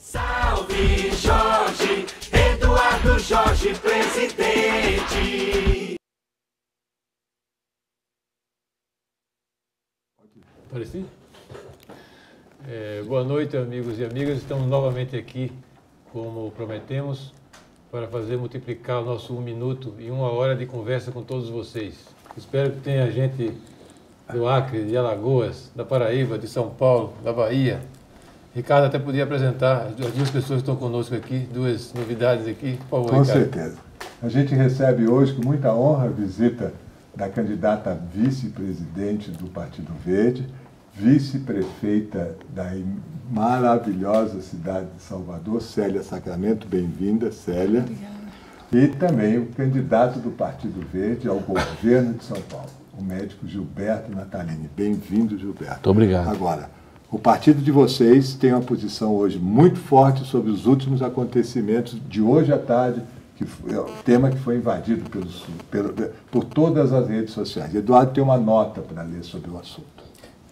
Salve Jorge, Eduardo Jorge, presidente. Pareci? Boa noite, amigos e amigas. Estamos novamente aqui, como prometemos, para fazer multiplicar o nosso 1 minuto e 1 hora de conversa com todos vocês. Espero que tenha gente do Acre, de Alagoas, da Paraíba, de São Paulo, da Bahia. Ricardo até podia apresentar as 2 pessoas que estão conosco aqui, 2 novidades aqui, por favor, Com Ricardo. certeza. A gente recebe hoje com muita honra a visita da candidata a vice-presidente do Partido Verde, vice-prefeita da maravilhosa cidade de Salvador, Célia Sacramento. Bem-vinda, Célia. Obrigada. E também o candidato do Partido Verde ao governo de São Paulo, o médico Gilberto Natalini. Bem-vindo, Gilberto. Muito obrigado. Agora, o partido de vocês tem uma posição hoje muito forte sobre os últimos acontecimentos de hoje à tarde, que foi o tema que foi invadido por todas as redes sociais. Eduardo tem uma nota para ler sobre o assunto.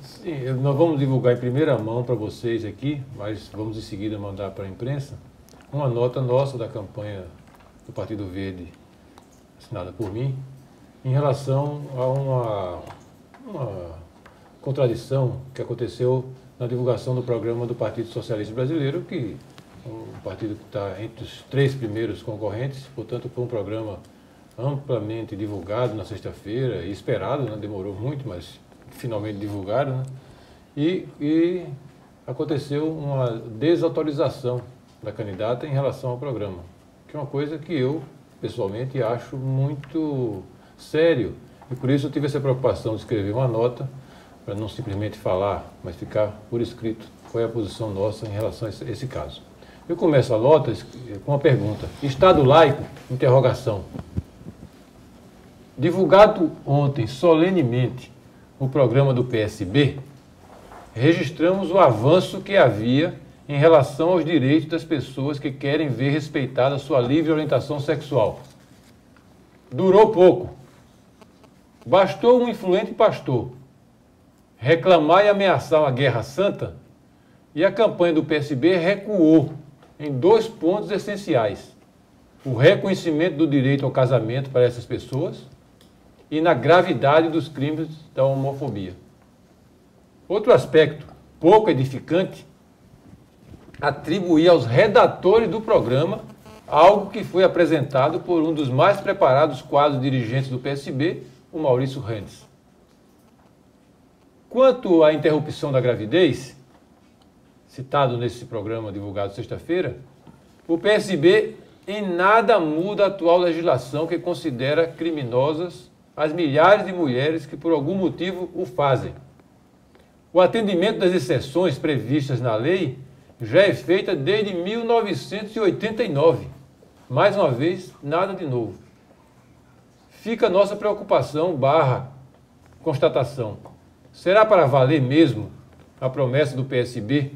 Sim, nós vamos divulgar em primeira mão para vocês aqui, mas vamos em seguida mandar para a imprensa, uma nota nossa da campanha do Partido Verde, assinada por mim, em relação a uma contradição que aconteceu na divulgação do programa do Partido Socialista Brasileiro, que é um partido que está entre os 3 primeiros concorrentes, portanto, foi um programa amplamente divulgado na sexta-feira e esperado, né? Demorou muito, mas finalmente divulgaram, né? E aconteceu uma desautorização da candidata em relação ao programa, que é uma coisa que eu, pessoalmente, acho muito sério. E por isso eu tive essa preocupação de escrever uma nota, para não simplesmente falar, mas ficar por escrito qual é a posição nossa em relação a esse caso. Eu começo a nota com uma pergunta. Estado laico? Interrogação. Divulgado ontem, solenemente, o programa do PSB, registramos o avanço que havia em relação aos direitos das pessoas que querem ver respeitada a sua livre orientação sexual. Durou pouco. Bastou um influente pastor reclamar e ameaçar uma guerra santa e a campanha do PSB recuou em 2 pontos essenciais: o reconhecimento do direito ao casamento para essas pessoas e na gravidade dos crimes da homofobia. Outro aspecto pouco edificante, atribuir aos redatores do programa algo que foi apresentado por um dos mais preparados quadros dirigentes do PSB, o Maurício Randes. Quanto à interrupção da gravidez, citado nesse programa divulgado sexta-feira, o PSB em nada muda a atual legislação que considera criminosas as milhares de mulheres que por algum motivo o fazem. O atendimento das exceções previstas na lei já é feita desde 1989. Mais uma vez, nada de novo. Fica a nossa preocupação / constatação. Será para valer mesmo a promessa do PSB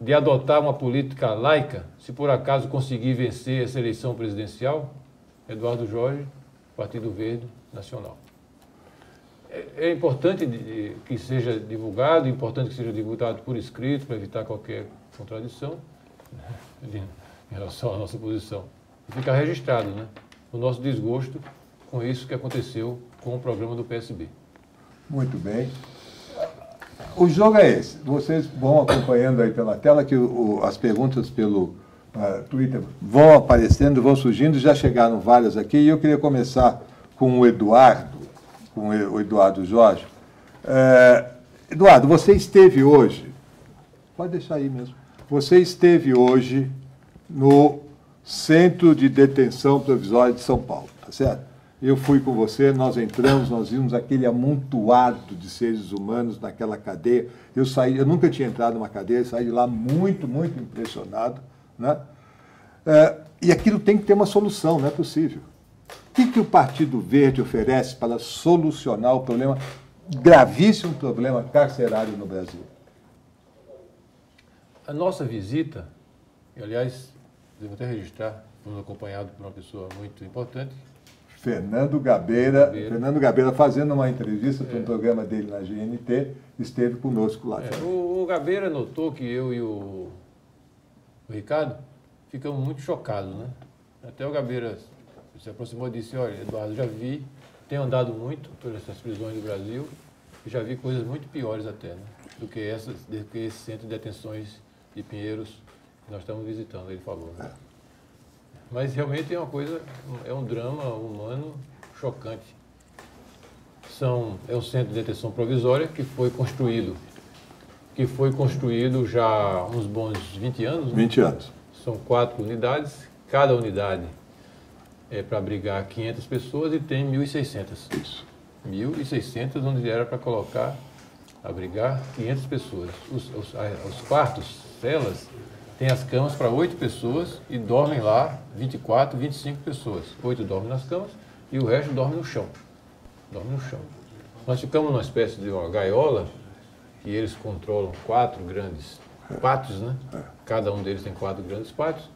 de adotar uma política laica, se por acaso conseguir vencer essa eleição presidencial? Eduardo Jorge, Partido Verde Nacional. É importante que seja divulgado, é importante que seja divulgado por escrito, para evitar qualquer contradição em relação à nossa posição. E ficar registrado, né, o nosso desgosto com isso que aconteceu com o programa do PSB. Muito bem. O jogo é esse. Vocês vão acompanhando aí pela tela que as perguntas pelo Twitter vão aparecendo, vão surgindo. Já chegaram várias aqui. E eu queria começar com o Eduardo Jorge. Eduardo, você esteve hoje... Pode deixar aí mesmo. Você esteve hoje no Centro de Detenção Provisória de São Paulo, tá certo? Eu fui com você, nós entramos, nós vimos aquele amontoado de seres humanos naquela cadeia. Eu nunca tinha entrado numa cadeia, saí de lá muito, muito impressionado, né? E aquilo tem que ter uma solução, não é possível. O que o Partido Verde oferece para solucionar o problema, gravíssimo problema carcerário no Brasil? A nossa visita, e aliás, devo até registrar, fomos acompanhados por uma pessoa muito importante, Fernando Gabeira, fazendo uma entrevista para um programa dele na GNT, esteve conosco lá. O Gabeira notou que eu e o o Ricardo, ficamos muito chocados, né? Até o Gabeira se aproximou e disse, olha, Eduardo, já vi, tenho andado muito por essas prisões do Brasil, e já vi coisas muito piores até, né? do que esse centro de detenções de Pinheiros que nós estamos visitando, ele falou. Né? Mas realmente é uma coisa, é um drama humano chocante. É um centro de detenção provisória que foi construído já há uns bons 20 anos. Né? 20 anos. São 4 unidades, cada unidade é para abrigar 500 pessoas e tem 1.600. Isso. 1.600, onde era para abrigar 500 pessoas. Os quartos, celas, tem as camas para 8 pessoas e dormem lá 24, 25 pessoas. 8 dormem nas camas e o resto dorme no chão. Dorme no chão. Nós ficamos numa espécie de uma gaiola que eles controlam 4 grandes pátios, né? Cada um deles tem 4 grandes pátios.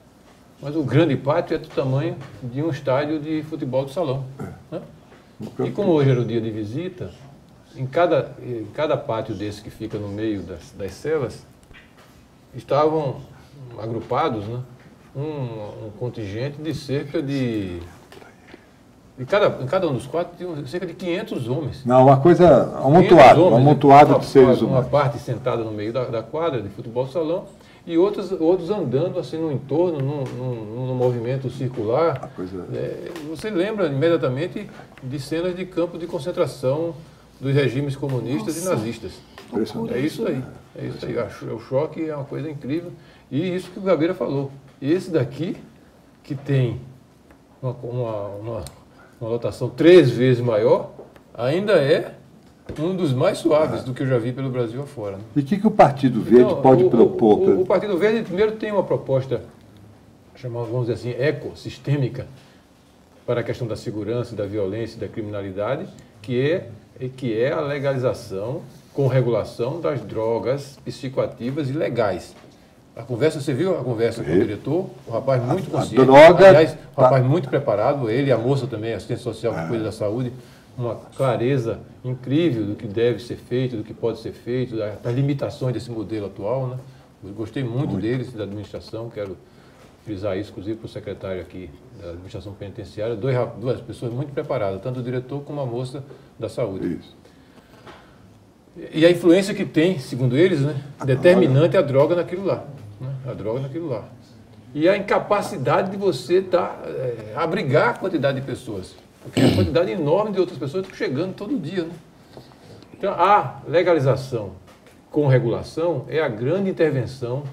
Mas o grande pátio é do tamanho de um estádio de futebol de salão. Né? E como hoje era o dia de visita, em cada pátio desse que fica no meio das celas, estavam agrupados, né, um contingente de cerca de... Em cada um dos quartos tinha cerca de 500 homens. Não, uma coisa amontoada, um amontoado de seres humanos. Uma parte sentada no meio da quadra de futebol de salão e outros andando assim no entorno, num movimento circular. Você lembra imediatamente de cenas de campo de concentração dos regimes comunistas e nazistas. É isso aí. É isso aí. O choque é uma coisa incrível. E isso que o Gabeira falou. Esse daqui, que tem uma lotação 3 vezes maior, ainda é um dos mais suaves do que eu já vi pelo Brasil afora. Né? E o que o Partido Verde pode propor? O Partido Verde, primeiro, tem uma proposta, chamada, vamos dizer assim, ecossistêmica, para a questão da segurança, da violência e da criminalidade, que é a legalização com regulação das drogas psicoativas ilegais. Você viu a conversa com o diretor? O rapaz muito consciente. Aliás, o rapaz muito preparado, ele e a moça também, assistente social que cuida da saúde, uma clareza incrível do que deve ser feito, do que pode ser feito, das limitações desse modelo atual. Né? Eu gostei muito deles, da administração, quero frisar isso, inclusive, para o secretário aqui da administração penitenciária, duas pessoas muito preparadas, tanto o diretor como a moça da saúde. Isso. E a influência que tem, segundo eles, né, determinante é a droga naquilo lá. Né, a droga naquilo lá. E a incapacidade de você abrigar a quantidade de pessoas. Porque a quantidade enorme de outras pessoas estão chegando todo dia. Né? Então, a legalização com regulação é a grande intervenção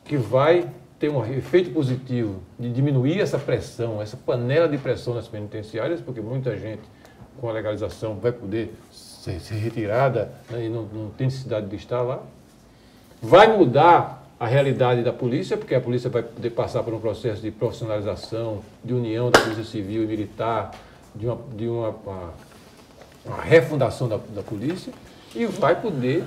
que vai ter um efeito positivo de diminuir essa pressão, essa panela de pressão nas penitenciárias, porque muita gente com a legalização vai poder ser retirada, né, e não tem necessidade de estar lá. Vai mudar a realidade da polícia, porque a polícia vai poder passar por um processo de profissionalização, de união da polícia civil e militar, de uma refundação da polícia, e vai poder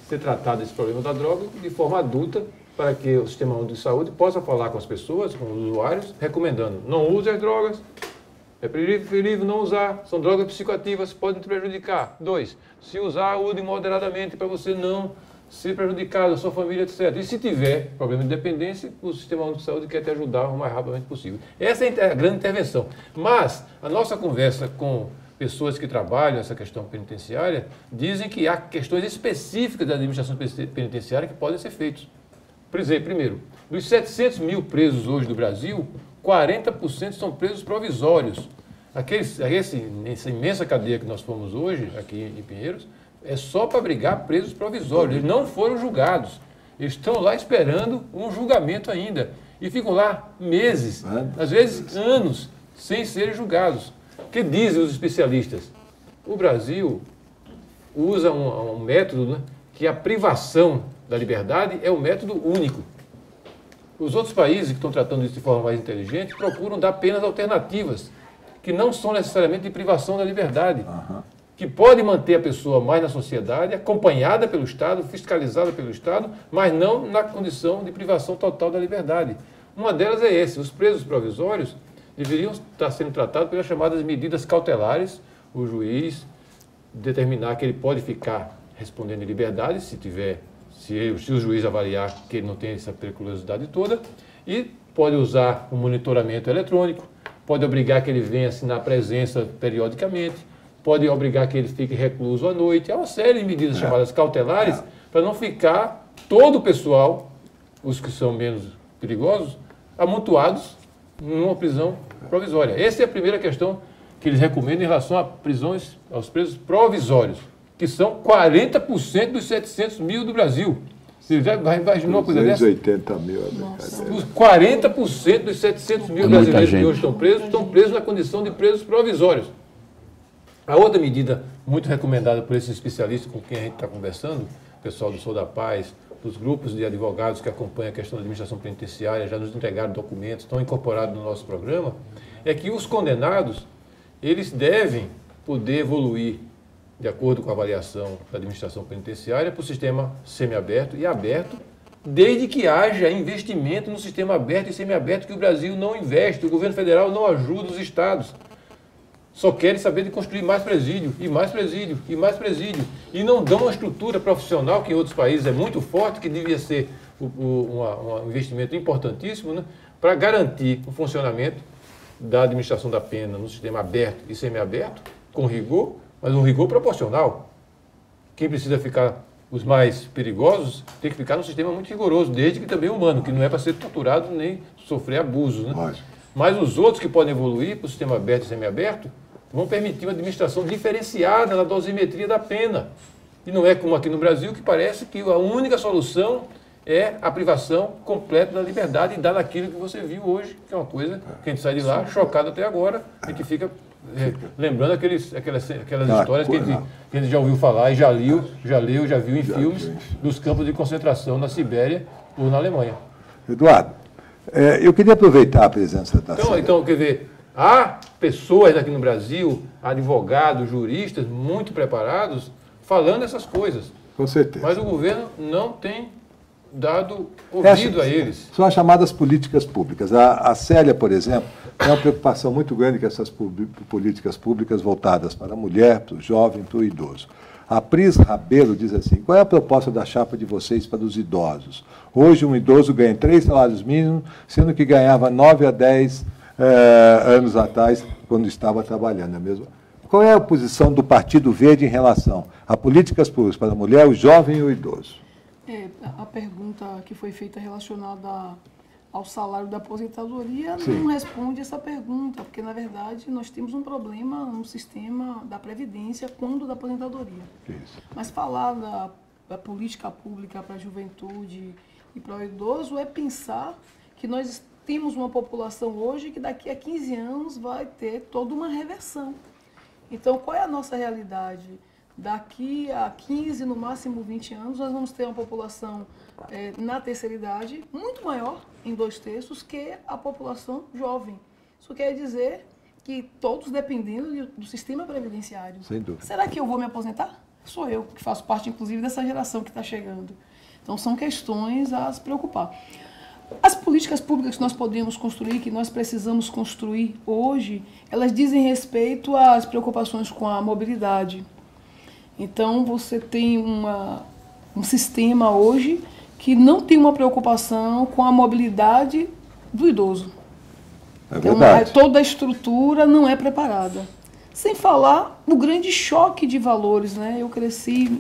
ser tratado esse problema da droga de forma adulta, para que o Sistema Único de Saúde possa falar com as pessoas, com os usuários, recomendando: não use as drogas, é preferível não usar, são drogas psicoativas, podem te prejudicar. 2, se usar, use moderadamente para você não ser prejudicado, a sua família, etc. E se tiver problema de dependência, o Sistema Único de Saúde quer te ajudar o mais rapidamente possível. Essa é a grande intervenção. Mas a nossa conversa com pessoas que trabalham essa questão penitenciária dizem que há questões específicas da administração penitenciária que podem ser feitas. Por exemplo, primeiro, dos 700 mil presos hoje do Brasil, 40% são presos provisórios. Essa imensa cadeia que nós fomos hoje, aqui em Pinheiros, é só para abrigar presos provisórios. Eles não foram julgados. Eles estão lá esperando um julgamento ainda. E ficam lá meses, às vezes anos, sem serem julgados. O que dizem os especialistas? O Brasil usa um método, né, que a privação da liberdade é o método único. Os outros países que estão tratando isso de forma mais inteligente procuram dar penas alternativas, que não são necessariamente de privação da liberdade, que pode manter a pessoa mais na sociedade, acompanhada pelo Estado, fiscalizada pelo Estado, mas não na condição de privação total da liberdade. Uma delas é essa: os presos provisórios deveriam estar sendo tratados pelas chamadas medidas cautelares, o juiz determinar que ele pode ficar respondendo em liberdade, se se o juiz avaliar que ele não tem essa periculosidade toda, e pode usar o monitoramento eletrônico, pode obrigar que ele venha assinar presença periodicamente, pode obrigar que ele fique recluso à noite. É uma série de medidas chamadas cautelares para não ficar todo o pessoal, os que são menos perigosos, amontoados numa prisão provisória. Essa é a primeira questão que eles recomendam em relação a prisões, aos presos provisórios, que são 40% dos 700 mil do Brasil. Você já imaginou uma coisa dessa? 280 mil, é brincadeira. Os 40% dos 700 mil brasileiros que hoje estão presos na condição de presos provisórios. A outra medida muito recomendada por esses especialistas com quem a gente está conversando, o pessoal do Sou da Paz, dos grupos de advogados que acompanham a questão da administração penitenciária, já nos entregaram documentos, estão incorporados no nosso programa, é que os condenados, eles devem poder evoluir, de acordo com a avaliação da administração penitenciária, para o sistema semiaberto e aberto, desde que haja investimento no sistema aberto e semiaberto, que o Brasil não investe, o governo federal não ajuda os estados. Só querem saber de construir mais presídio, e mais presídio, e mais presídio. E não dão uma estrutura profissional, que em outros países é muito forte, que devia ser um investimento importantíssimo, né, para garantir o funcionamento da administração da pena no sistema aberto e semiaberto, com rigor, mas um rigor proporcional. Quem precisa ficar, os mais perigosos, tem que ficar num sistema muito rigoroso, desde que também humano, que não é para ser torturado nem sofrer abusos, né? Mas os outros que podem evoluir para o sistema aberto e semiaberto vão permitir uma administração diferenciada na dosimetria da pena. E não é como aqui no Brasil, que parece que a única solução é a privação completa da liberdade e dar naquilo que você viu hoje, que é uma coisa que a gente sai de lá chocado até agora, e que fica lembrando aquelas histórias que a gente já ouviu falar e já leu, já viu em filmes dos campos de concentração na Sibéria ou na Alemanha. Eduardo, eu queria aproveitar a presença da Sara. Então, quer dizer, há pessoas aqui no Brasil, advogados, juristas, muito preparados, falando essas coisas. Com certeza. Mas o governo não tem dado ouvido a eles. São as chamadas políticas públicas. A Célia, por exemplo, tem uma preocupação muito grande com essas políticas públicas voltadas para a mulher, para o jovem, para o idoso. A Pris Rabelo diz assim: qual é a proposta da chapa de vocês para os idosos? Hoje, um idoso ganha 3 salários mínimos, sendo que ganhava 9 a 10 anos atrás, quando estava trabalhando, não é mesmo? Qual é a posição do Partido Verde em relação a políticas públicas para a mulher, o jovem e o idoso? A pergunta que foi feita relacionada ao salário da aposentadoria não responde essa pergunta, porque, na verdade, nós temos um problema no sistema da Previdência quando da aposentadoria. Isso. Mas falar da política pública para a juventude e para o idoso é pensar que nós temos uma população hoje que daqui a 15 anos vai ter toda uma reversão. Então, qual é a nossa realidade? Daqui a 15, no máximo 20 anos, nós vamos ter uma população na terceira idade muito maior, em 2/3, que a população jovem. Isso quer dizer que todos dependendo do sistema previdenciário. Sem dúvida. Será que eu vou me aposentar? Sou eu, que faço parte, inclusive, dessa geração que está chegando. Então, são questões a se preocupar. As políticas públicas que nós podemos construir, que nós precisamos construir hoje, elas dizem respeito às preocupações com a mobilidade. Então, você tem um sistema hoje que não tem uma preocupação com a mobilidade do idoso. É verdade. Então, toda a estrutura não é preparada. Sem falar no grande choque de valores, né? Eu cresci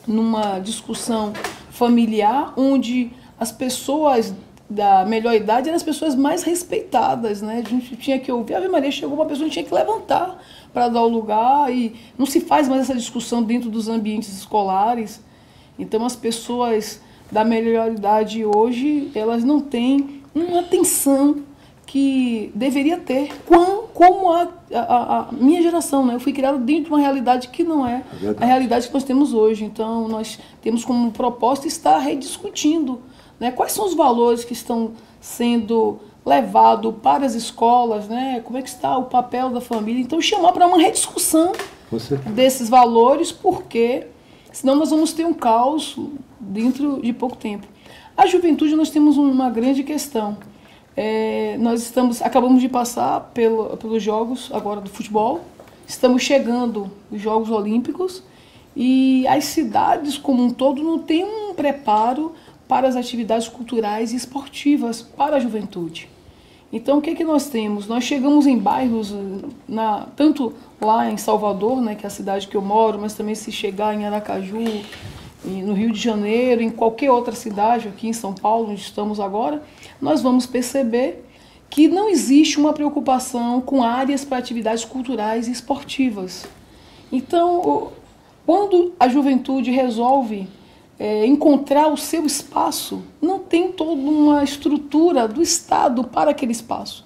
numa discussão familiar onde as pessoas da melhor idade eram as pessoas mais respeitadas, né? A gente tinha que ouvir, a Ave Maria, chegou uma pessoa, a gente tinha que levantar para dar o lugar, e não se faz mais essa discussão dentro dos ambientes escolares. Então, as pessoas da melhor idade hoje, elas não têm uma atenção que deveria ter, como a minha geração, né? Eu fui criada dentro de uma realidade que não é a realidade que nós temos hoje. Então, nós temos como proposta estar rediscutindo, né? Quais são os valores que estão sendo levados para as escolas, né? Como é que está o papel da família? Então, chamar para uma rediscussão desses valores, porque senão nós vamos ter um caos dentro de pouco tempo. A juventude, nós temos uma grande questão. Nós acabamos de passar pelos jogos agora do futebol, estamos chegando os Jogos Olímpicos E as cidades como um todo não têm um preparo para as atividades culturais e esportivas para a juventude. Então, o que nós temos? Nós chegamos em bairros, tanto lá em Salvador, né, que é a cidade que eu moro, mas também se chegar em Aracaju, no Rio de Janeiro, em qualquer outra cidade, aqui em São Paulo, onde estamos agora, nós vamos perceber que não existe uma preocupação com áreas para atividades culturais e esportivas. Então, quando a juventude resolve encontrar o seu espaço, não tem toda uma estrutura do Estado para aquele espaço.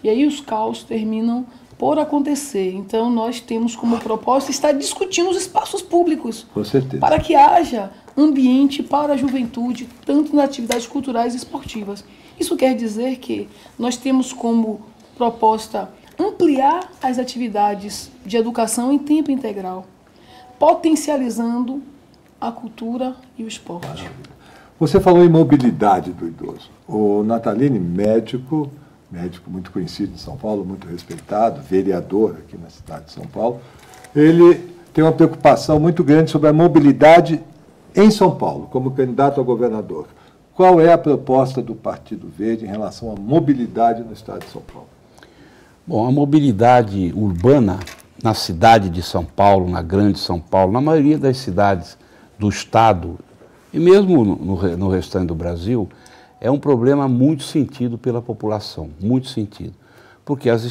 E aí os caos terminam por acontecer. Então nós temos como propósito estar discutindo os espaços públicos. Com certeza. Para que haja ambiente para a juventude, tanto nas atividades culturais e esportivas. Isso quer dizer que nós temos como proposta ampliar as atividades de educação em tempo integral, potencializando a cultura e o esporte. Você falou em mobilidade do idoso. O Natalini, médico muito conhecido em São Paulo, muito respeitado, vereador aqui na cidade de São Paulo, ele tem uma preocupação muito grande sobre a mobilidade em São Paulo, como candidato a governador. Qual é a proposta do Partido Verde em relação à mobilidade no estado de São Paulo? Bom, a mobilidade urbana na cidade de São Paulo, na grande São Paulo, na maioria das cidades do estado e mesmo no restante do Brasil, é um problema muito sentido pela população, muito sentido. Porque as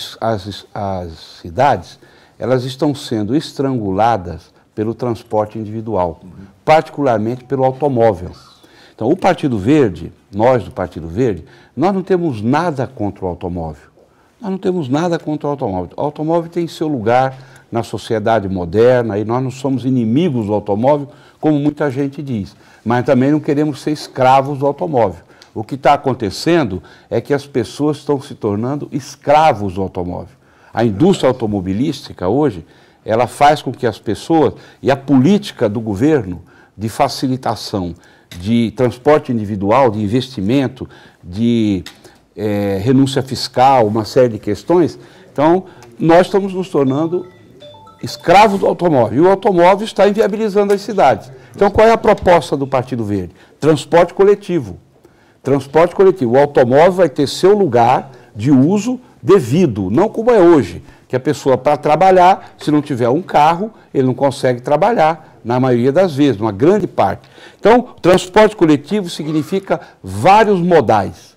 cidades, elas estão sendo estranguladas pelo transporte individual, particularmente pelo automóvel. Então, o Partido Verde, nós do Partido Verde, nós não temos nada contra o automóvel. Nós não temos nada contra o automóvel. O automóvel tem seu lugar na sociedade moderna e nós não somos inimigos do automóvel, como muita gente diz. Mas também não queremos ser escravos do automóvel. O que está acontecendo é que as pessoas estão se tornando escravos do automóvel. A indústria automobilística hoje, ela faz com que as pessoas, e a política do governo de facilitação de transporte individual, de investimento, de renúncia fiscal, uma série de questões, então nós estamos nos tornando escravos do automóvel. E o automóvel está inviabilizando as cidades. Então qual é a proposta do Partido Verde? Transporte coletivo. Transporte coletivo. O automóvel vai ter seu lugar de uso devido, não como é hoje, que a pessoa para trabalhar, se não tiver um carro, ele não consegue trabalhar, na maioria das vezes, uma grande parte. Então, transporte coletivo significa vários modais.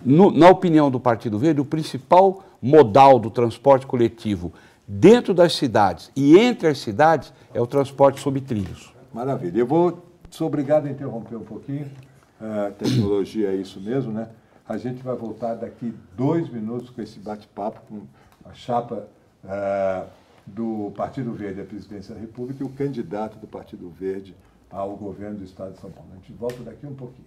Na opinião do Partido Verde, o principal modal do transporte coletivo dentro das cidades e entre as cidades é o transporte sob trilhos. Maravilha. Sou obrigado a interromper um pouquinho. Tecnologia é isso mesmo, né? A gente vai voltar daqui 2 minutos com esse bate-papo com a chapa do Partido Verde à presidência da República e o candidato do Partido Verde ao governo do estado de São Paulo. A gente volta daqui um pouquinho.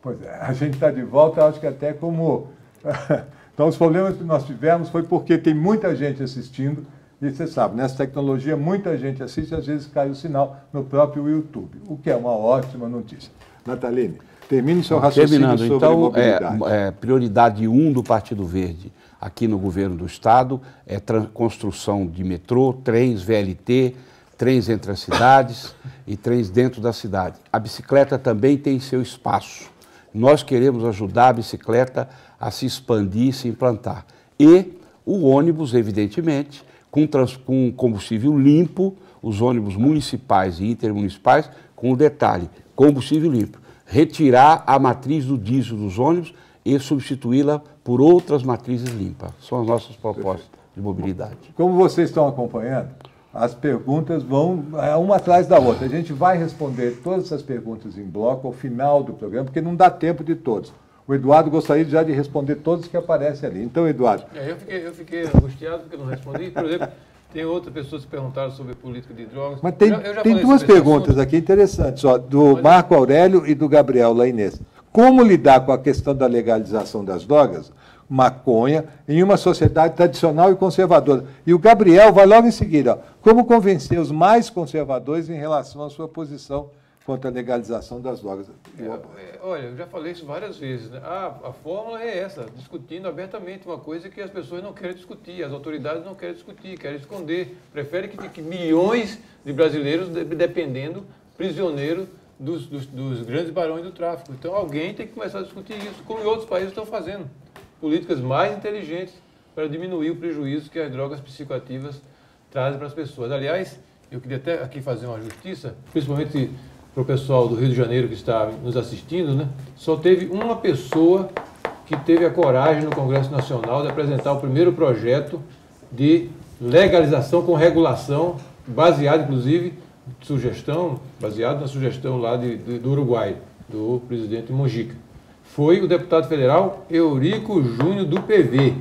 Pois é, a gente está de volta, acho que até como... Então, os problemas que nós tivemos foi porque tem muita gente assistindo, e você sabe, nessa tecnologia, muita gente assiste, às vezes cai o sinal no próprio YouTube, o que é uma ótima notícia. Nataline, termine seu raciocínio sobre então, mobilidade. Prioridade 1 do Partido Verde aqui no governo do Estado é construção de metrô, trens, VLT, trens entre as cidades e trens dentro da cidade. A bicicleta também tem seu espaço. Nós queremos ajudar a bicicleta a se expandir, se implantar. E o ônibus, evidentemente, com combustível limpo, os ônibus municipais e intermunicipais, com o detalhe, combustível limpo. Retirar a matriz do diesel dos ônibus e substituí-la por outras matrizes limpas. São as nossas propostas de mobilidade. Como vocês estão acompanhando, as perguntas vão uma atrás da outra. A gente vai responder todas essas perguntas em bloco ao final do programa, porque não dá tempo de todos. O Eduardo gostaria já de responder todos que aparecem ali. Então, Eduardo... Eu fiquei angustiado porque não respondi. Por exemplo, tem outras pessoas que perguntaram sobre política de drogas. Mas tem duas perguntas aqui interessantes, ó, do Marco Aurélio e do Gabriel Lainês. Como lidar com a questão da legalização das drogas, maconha, em uma sociedade tradicional e conservadora? E o Gabriel vai logo em seguida. Ó, como convencer os mais conservadores em relação à sua posição contra a legalização das drogas? Olha, eu já falei isso várias vezes, né? A fórmula é essa, discutindo abertamente uma coisa que as pessoas não querem discutir, as autoridades não querem discutir, querem esconder. Preferem que fiquem milhões de brasileiros dependendo, prisioneiros dos grandes barões do tráfico. Então alguém tem que começar a discutir isso, como em outros países estão fazendo. Políticas mais inteligentes para diminuir o prejuízo que as drogas psicoativas trazem para as pessoas. Aliás, eu queria até aqui fazer uma justiça, principalmente para o pessoal do Rio de Janeiro que está nos assistindo, né? Só teve uma pessoa que teve a coragem no Congresso Nacional de apresentar o primeiro projeto de legalização com regulação, baseado, inclusive, baseado na sugestão lá do Uruguai, do presidente Mujica. Foi o deputado federal Eurico Júnior, do PV.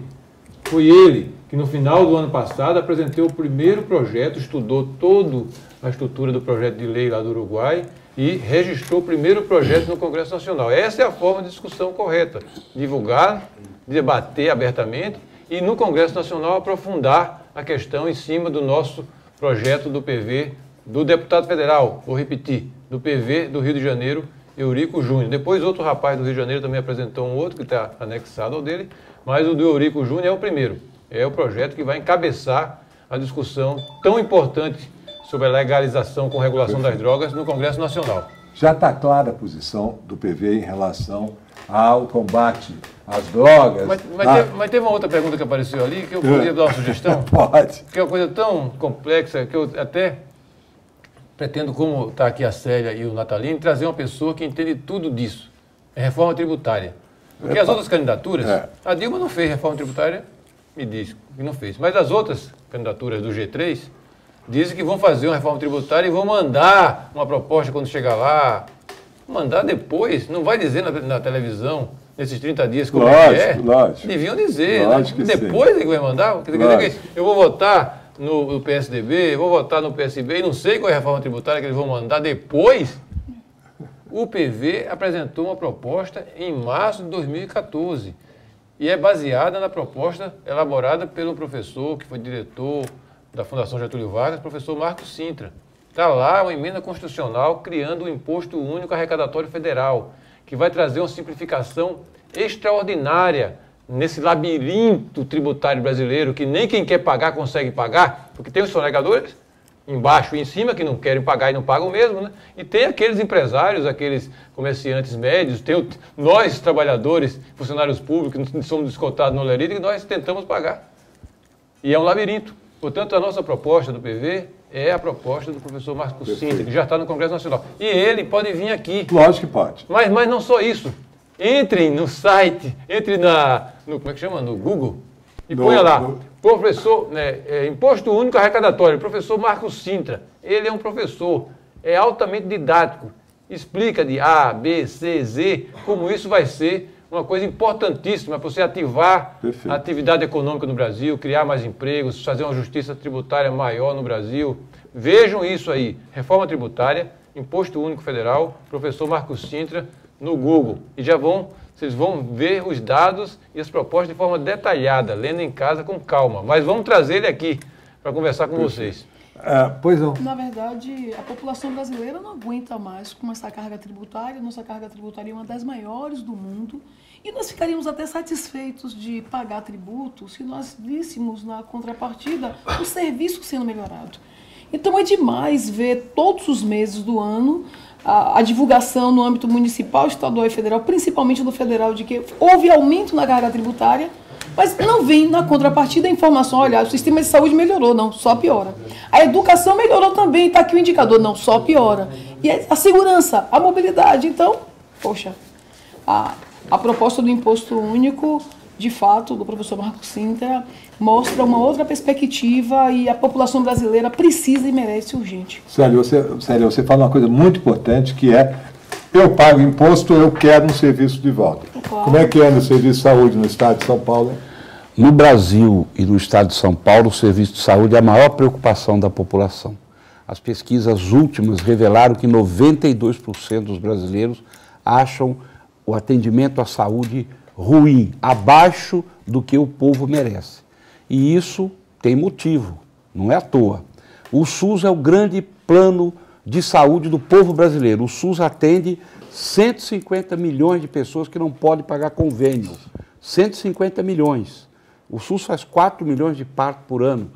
Foi ele que, no final do ano passado, apresentou o primeiro projeto, estudou toda a estrutura do projeto de lei lá do Uruguai e registrou o primeiro projeto no Congresso Nacional. Essa é a forma de discussão correta. Divulgar, debater abertamente e, no Congresso Nacional, aprofundar a questão em cima do nosso projeto do PV, do deputado federal, vou repetir, do PV do Rio de Janeiro, Eurico Júnior. Depois outro rapaz do Rio de Janeiro também apresentou um outro que está anexado ao dele, mas o do Eurico Júnior é o primeiro. É o projeto que vai encabeçar a discussão tão importante sobre a legalização com regulação das drogas no Congresso Nacional. Já está clara a posição do PV em relação ao combate às drogas? Mas teve uma outra pergunta que apareceu ali, que eu podia dar uma sugestão? Pode. Que é uma coisa tão complexa que eu até pretendo, como está aqui a Célia e o Nataline, trazer uma pessoa que entende tudo disso. É reforma tributária. Porque as outras candidaturas, a Dilma não fez reforma tributária, me diz que não fez. Mas as outras candidaturas do G3 dizem que vão fazer uma reforma tributária e vão mandar uma proposta quando chegar lá. Mandar depois, não vai dizer na televisão, nesses 30 dias como é. Lógico. Deviam dizer, Lógico, né? Depois é que vai mandar. Quer dizer que eu vou votar no PSDB, vou votar no PSB e não sei qual é a reforma tributária que eles vão mandar depois. O PV apresentou uma proposta em março de 2014 e é baseada na proposta elaborada pelo professor que foi diretor da Fundação Getúlio Vargas, professor Marcos Sintra. Está lá uma emenda constitucional criando um imposto único arrecadatório federal, que vai trazer uma simplificação extraordinária nesse labirinto tributário brasileiro, que nem quem quer pagar consegue pagar, porque tem os sonegadores embaixo e em cima que não querem pagar e não pagam mesmo, né? E tem aqueles empresários, aqueles comerciantes médios, tem nós, trabalhadores, funcionários públicos, que somos descontados no Lerida, que nós tentamos pagar. E é um labirinto. Portanto, a nossa proposta do PV é a proposta do professor Marcos Sintra, que já está no Congresso Nacional. E ele pode vir aqui. Lógico que pode. Mas não só isso. Entrem no site, entrem no como é que chama? No Google. E ponha lá, professor, Imposto Único Arrecadatório, professor Marcos Sintra. Ele é um professor, é altamente didático. Explica de A, B, C, Z, como isso vai ser uma coisa importantíssima para você ativar a atividade econômica no Brasil, criar mais empregos, fazer uma justiça tributária maior no Brasil. Vejam isso aí. Reforma tributária, Imposto Único Federal, professor Marcos Sintra, no Google e vocês vão ver os dados e as propostas de forma detalhada, lendo em casa com calma. Mas vamos trazer ele aqui para conversar com vocês. Pois não. Na verdade, a população brasileira não aguenta mais com essa carga tributária. Nossa carga tributária é uma das maiores do mundo. E nós ficaríamos até satisfeitos de pagar tributo se nós víssemos na contrapartida o serviço sendo melhorado. Então é demais ver todos os meses do ano a divulgação no âmbito municipal, estadual e federal, principalmente no federal, de que houve aumento na carga tributária, mas não vem na contrapartida a informação, olha, o sistema de saúde melhorou, não, só piora. A educação melhorou também, está aqui o indicador, não, só piora. E a segurança, a mobilidade, então, poxa, a proposta do imposto único, de fato, do professor Marcos Sintra, mostra uma outra perspectiva e a população brasileira precisa e merece urgente. Célio, você fala uma coisa muito importante, que é: eu pago imposto, eu quero um serviço de volta. Claro. Como é que é no serviço de saúde no estado de São Paulo? No Brasil e no estado de São Paulo, o serviço de saúde é a maior preocupação da população. As pesquisas últimas revelaram que 92% dos brasileiros acham o atendimento à saúde ruim, abaixo do que o povo merece. E isso tem motivo, não é à toa. O SUS é o grande plano de saúde do povo brasileiro. O SUS atende 150 milhões de pessoas que não podem pagar convênio. 150 milhões. O SUS faz 4 milhões de partos por ano,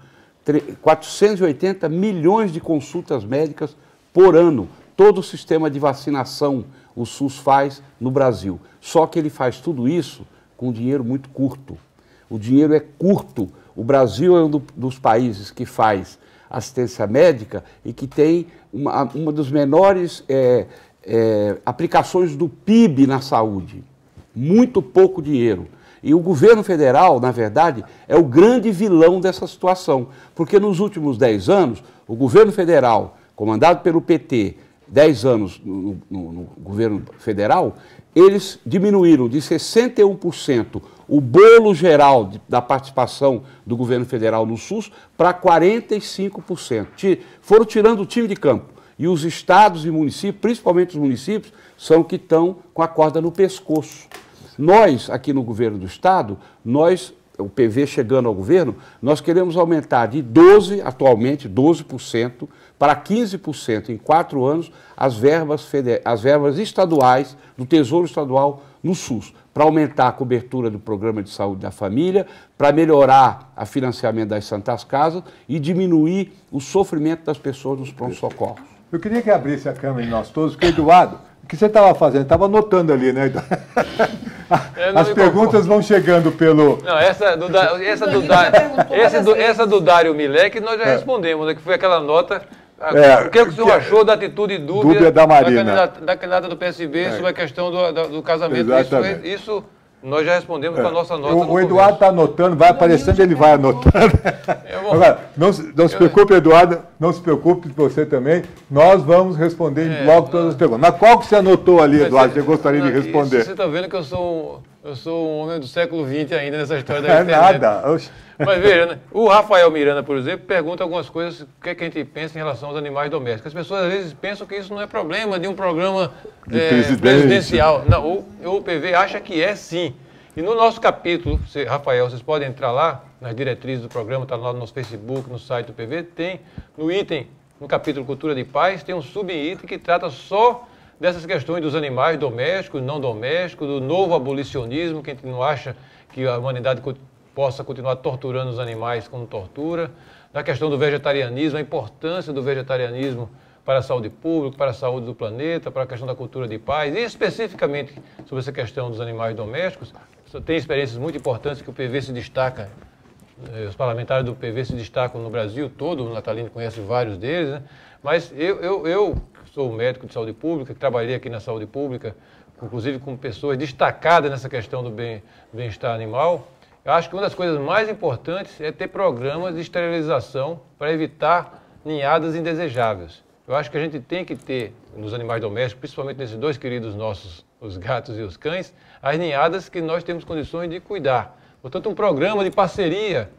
480 milhões de consultas médicas por ano. Todo o sistema de vacinação o SUS faz no Brasil. Só que ele faz tudo isso com dinheiro muito curto. O dinheiro é curto. O Brasil é um dos países que faz assistência médica e que tem uma das menores aplicações do PIB na saúde. Muito pouco dinheiro. E o governo federal, na verdade, é o grande vilão dessa situação. Porque nos últimos 10 anos, o governo federal, comandado pelo PT, 10 anos no governo federal, eles diminuíram de 61% o bolo geral da participação do governo federal no SUS para 45%. Foram tirando o time de campo. E os estados e municípios, principalmente os municípios, são que estão com a corda no pescoço. Nós, aqui no governo do estado, o PV chegando ao governo, nós queremos aumentar de 12% para 15% em 4 anos as verbas estaduais do Tesouro Estadual no SUS, para aumentar a cobertura do Programa de Saúde da Família, para melhorar o financiamento das Santas Casas e diminuir o sofrimento das pessoas nos pronto-socorros. Eu queria que abrisse a câmera de nós todos, porque, Eduardo, o que você estava fazendo? Estava anotando ali, né? As perguntas vão chegando pelo... Não, essa do Dário Milek nós já respondemos, né, que foi aquela nota... O que o senhor achou da atitude dúbia da Marina, da candidata do PSB sobre a questão do casamento? Isso nós já respondemos com a nossa nota. O Eduardo está anotando, vai aparecendo, ele vai anotando. Agora, não se preocupe, Eduardo, não se preocupe você também. Nós vamos responder logo todas as perguntas. Mas qual que você anotou ali, Eduardo, que você gostaria de responder? Você está vendo que eu sou um homem do século XX ainda nessa história da internet. É nada. Mas veja, né? O Rafael Miranda, por exemplo, pergunta algumas coisas, o que é que a gente pensa em relação aos animais domésticos. As pessoas às vezes pensam que isso não é problema de um programa presidencial. Não, o PV acha que é sim. E no nosso capítulo, Rafael, vocês podem entrar lá, nas diretrizes do programa, está lá no nosso Facebook, no site do PV, tem no capítulo Cultura de Paz, tem um subitem que trata só dessas questões dos animais domésticos, não domésticos, do novo abolicionismo, que a gente não acha que a humanidade possa continuar torturando os animais como tortura, da questão do vegetarianismo, a importância do vegetarianismo para a saúde pública, para a saúde do planeta, para a questão da cultura de paz, e especificamente sobre essa questão dos animais domésticos. Tem experiências muito importantes que o PV se destaca, os parlamentares do PV se destacam no Brasil todo, o Natalino conhece vários deles, né? Mas eu sou médico de saúde pública, que trabalhei aqui na saúde pública, inclusive com pessoas destacadas nessa questão do bem-estar animal. Eu acho que uma das coisas mais importantes é ter programas de esterilização para evitar ninhadas indesejáveis. Eu acho que a gente tem que ter, nos animais domésticos, principalmente nesses dois queridos nossos, os gatos e os cães, as ninhadas que nós temos condições de cuidar. Portanto, um programa de parceria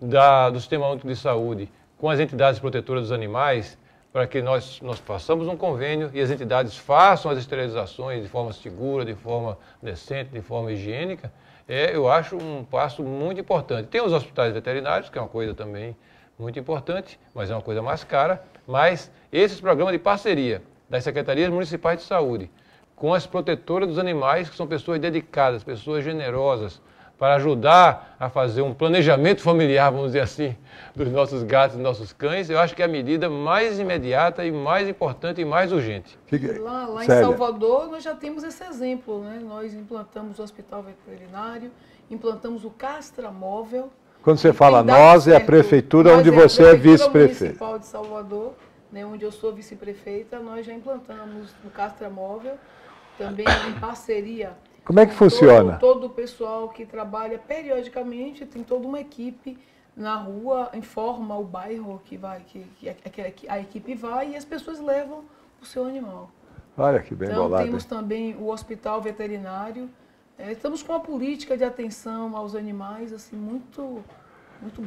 do Sistema Único de Saúde com as entidades protetoras dos animais, para que nós façamos um convênio e as entidades façam as esterilizações de forma segura, de forma decente, de forma higiênica, eu acho um passo muito importante. Tem os hospitais veterinários, que é uma coisa também muito importante, mas é uma coisa mais cara, mas esses programas de parceria das secretarias municipais de saúde com as protetoras dos animais, que são pessoas dedicadas, pessoas generosas, para ajudar a fazer um planejamento familiar, vamos dizer assim, dos nossos gatos e dos nossos cães, eu acho que é a medida mais imediata e mais importante e mais urgente. Lá em Salvador, nós já temos esse exemplo, né? Nós implantamos o hospital veterinário, implantamos o castramóvel. Quando você fala nós, é a prefeitura onde você é vice-prefeito. Municipal de Salvador, né, onde eu sou vice-prefeita, nós já implantamos o castramóvel, também em parceria. Como é que funciona? Todo o pessoal que trabalha periodicamente, tem toda uma equipe na rua, informa o bairro que a equipe vai e as pessoas levam o seu animal. Olha que bem bolado. Então temos também o hospital veterinário. Estamos com uma política de atenção aos animais assim muito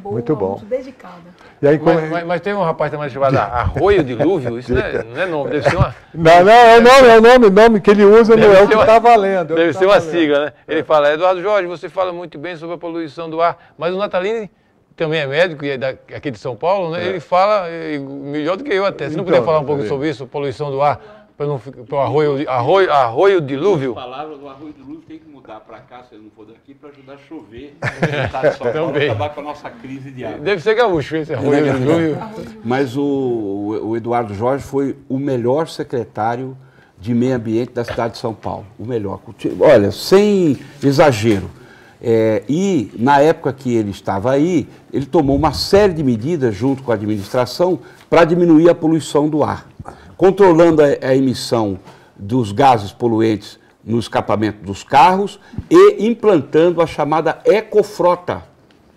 boa, muito dedicada. E aí, mas tem um rapaz também chamado Arroio Dilúvio, isso não é nome, deve ser uma... Não, é o nome que ele usa, não é o que está valendo. Deve ser uma sigla, né? Ele fala, Eduardo Jorge, você fala muito bem sobre a poluição do ar, mas o Natalini também é médico e é aqui de São Paulo, né? Ele fala melhor do que eu até. Você não podia falar um pouco sobre isso, poluição do ar? Para o arroio dilúvio. A palavra do arroio dilúvio tem que mudar para cá, se ele não for daqui, para ajudar a chover no estado de São Paulo, acabar com a nossa crise de água. Deve ser gaúcho esse arroio dilúvio. Mas o Eduardo Jorge foi o melhor secretário de meio ambiente da cidade de São Paulo. O melhor. Olha, sem exagero. E na época que ele estava aí, ele tomou uma série de medidas junto com a administração para diminuir a poluição do ar, controlando a emissão dos gases poluentes no escapamento dos carros e implantando a chamada ecofrota.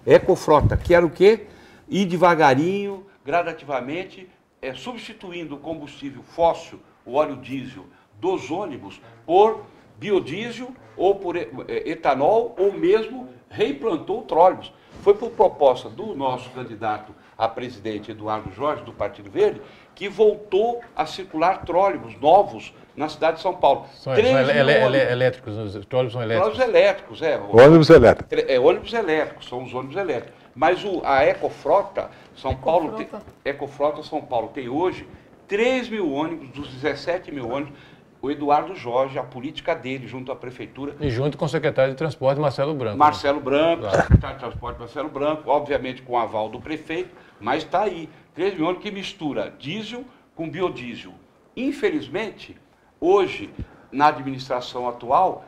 Ecofrota, que era o quê? Ir devagarinho, gradativamente, substituindo o combustível fóssil, o óleo diesel, dos ônibus por biodiesel ou por etanol, ou mesmo reimplantou o trólebus. Foi por proposta do nosso candidato a presidente Eduardo Jorge, do Partido Verde, que voltou a circular trólebus novos na cidade de São Paulo. São elétricos, os trólebus são elétricos. Trólebus elétricos, Ônibus elétricos. Ônibus elétricos, são os ônibus elétricos. Mas a Ecofrota São Paulo tem hoje 3 mil ônibus, dos 17 mil ônibus. O Eduardo Jorge, a política dele junto à prefeitura... E junto com o secretário de Transporte, Marcelo Branco. Marcelo Branco, claro. Secretário de Transporte, Marcelo Branco, obviamente com o aval do prefeito, mas está aí. 3 mil ônibus que mistura diesel com biodiesel. Infelizmente, hoje, na administração atual,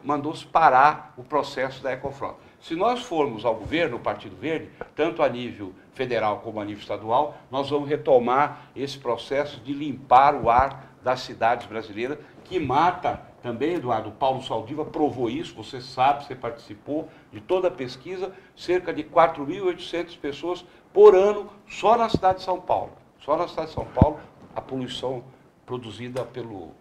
mandou-se parar o processo da Ecofrota. Se nós formos ao governo, o Partido Verde, tanto a nível federal como a nível estadual, nós vamos retomar esse processo de limpar o ar das cidades brasileiras, que mata também, Eduardo, o Paulo Saldiva provou isso, você sabe, você participou de toda a pesquisa, cerca de 4.800 pessoas por ano só na cidade de São Paulo. Só na cidade de São Paulo, a poluição produzida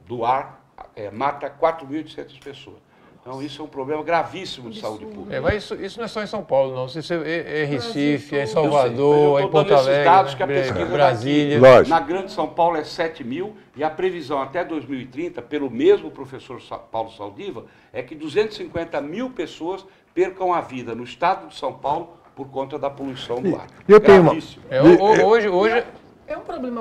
do ar mata 4.800 pessoas. Então, isso é um problema gravíssimo de saúde pública. Mas isso não é só em São Paulo, não. Isso é em Recife, é em Salvador, é em Porto Alegre, dados que a pesquisa Brasília. Na Grande São Paulo é 7 mil e a previsão até 2030, pelo mesmo professor Paulo Saldiva, é que 250 mil pessoas percam a vida no estado de São Paulo por conta da poluição do ar. Hoje... É um problema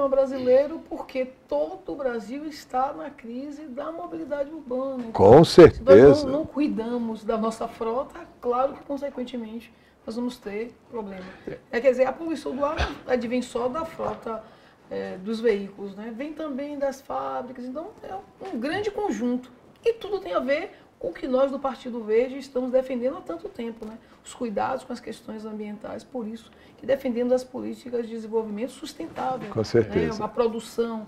brasileiro porque todo o Brasil está na crise da mobilidade urbana. Então, com certeza. Se nós não cuidamos da nossa frota, claro que, consequentemente, nós vamos ter problema. Quer dizer, a poluição do ar não advém só da frota dos veículos, né? Vem também das fábricas, então é um grande conjunto. E tudo tem a ver com o que nós do Partido Verde estamos defendendo há tanto tempo, né? Os cuidados com as questões ambientais, por isso que defendemos as políticas de desenvolvimento sustentável. Com certeza. Né? A produção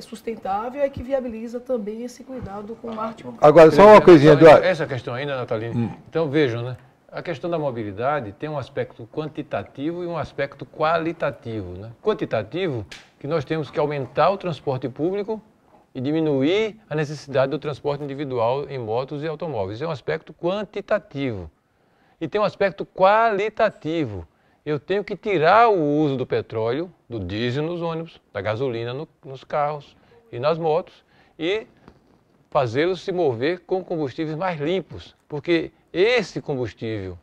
sustentável é que viabiliza também esse cuidado com o ar. Agora, só uma coisinha, Eduardo. Essa questão ainda, Natalini. Então, vejam, né? A questão da mobilidade tem um aspecto quantitativo e um aspecto qualitativo, né? Quantitativo, que nós temos que aumentar o transporte público e diminuir a necessidade do transporte individual em motos e automóveis. É um aspecto quantitativo. E tem um aspecto qualitativo, eu tenho que tirar o uso do petróleo, do diesel nos ônibus, da gasolina nos carros e nas motos e fazê-los se mover com combustíveis mais limpos, porque esse combustível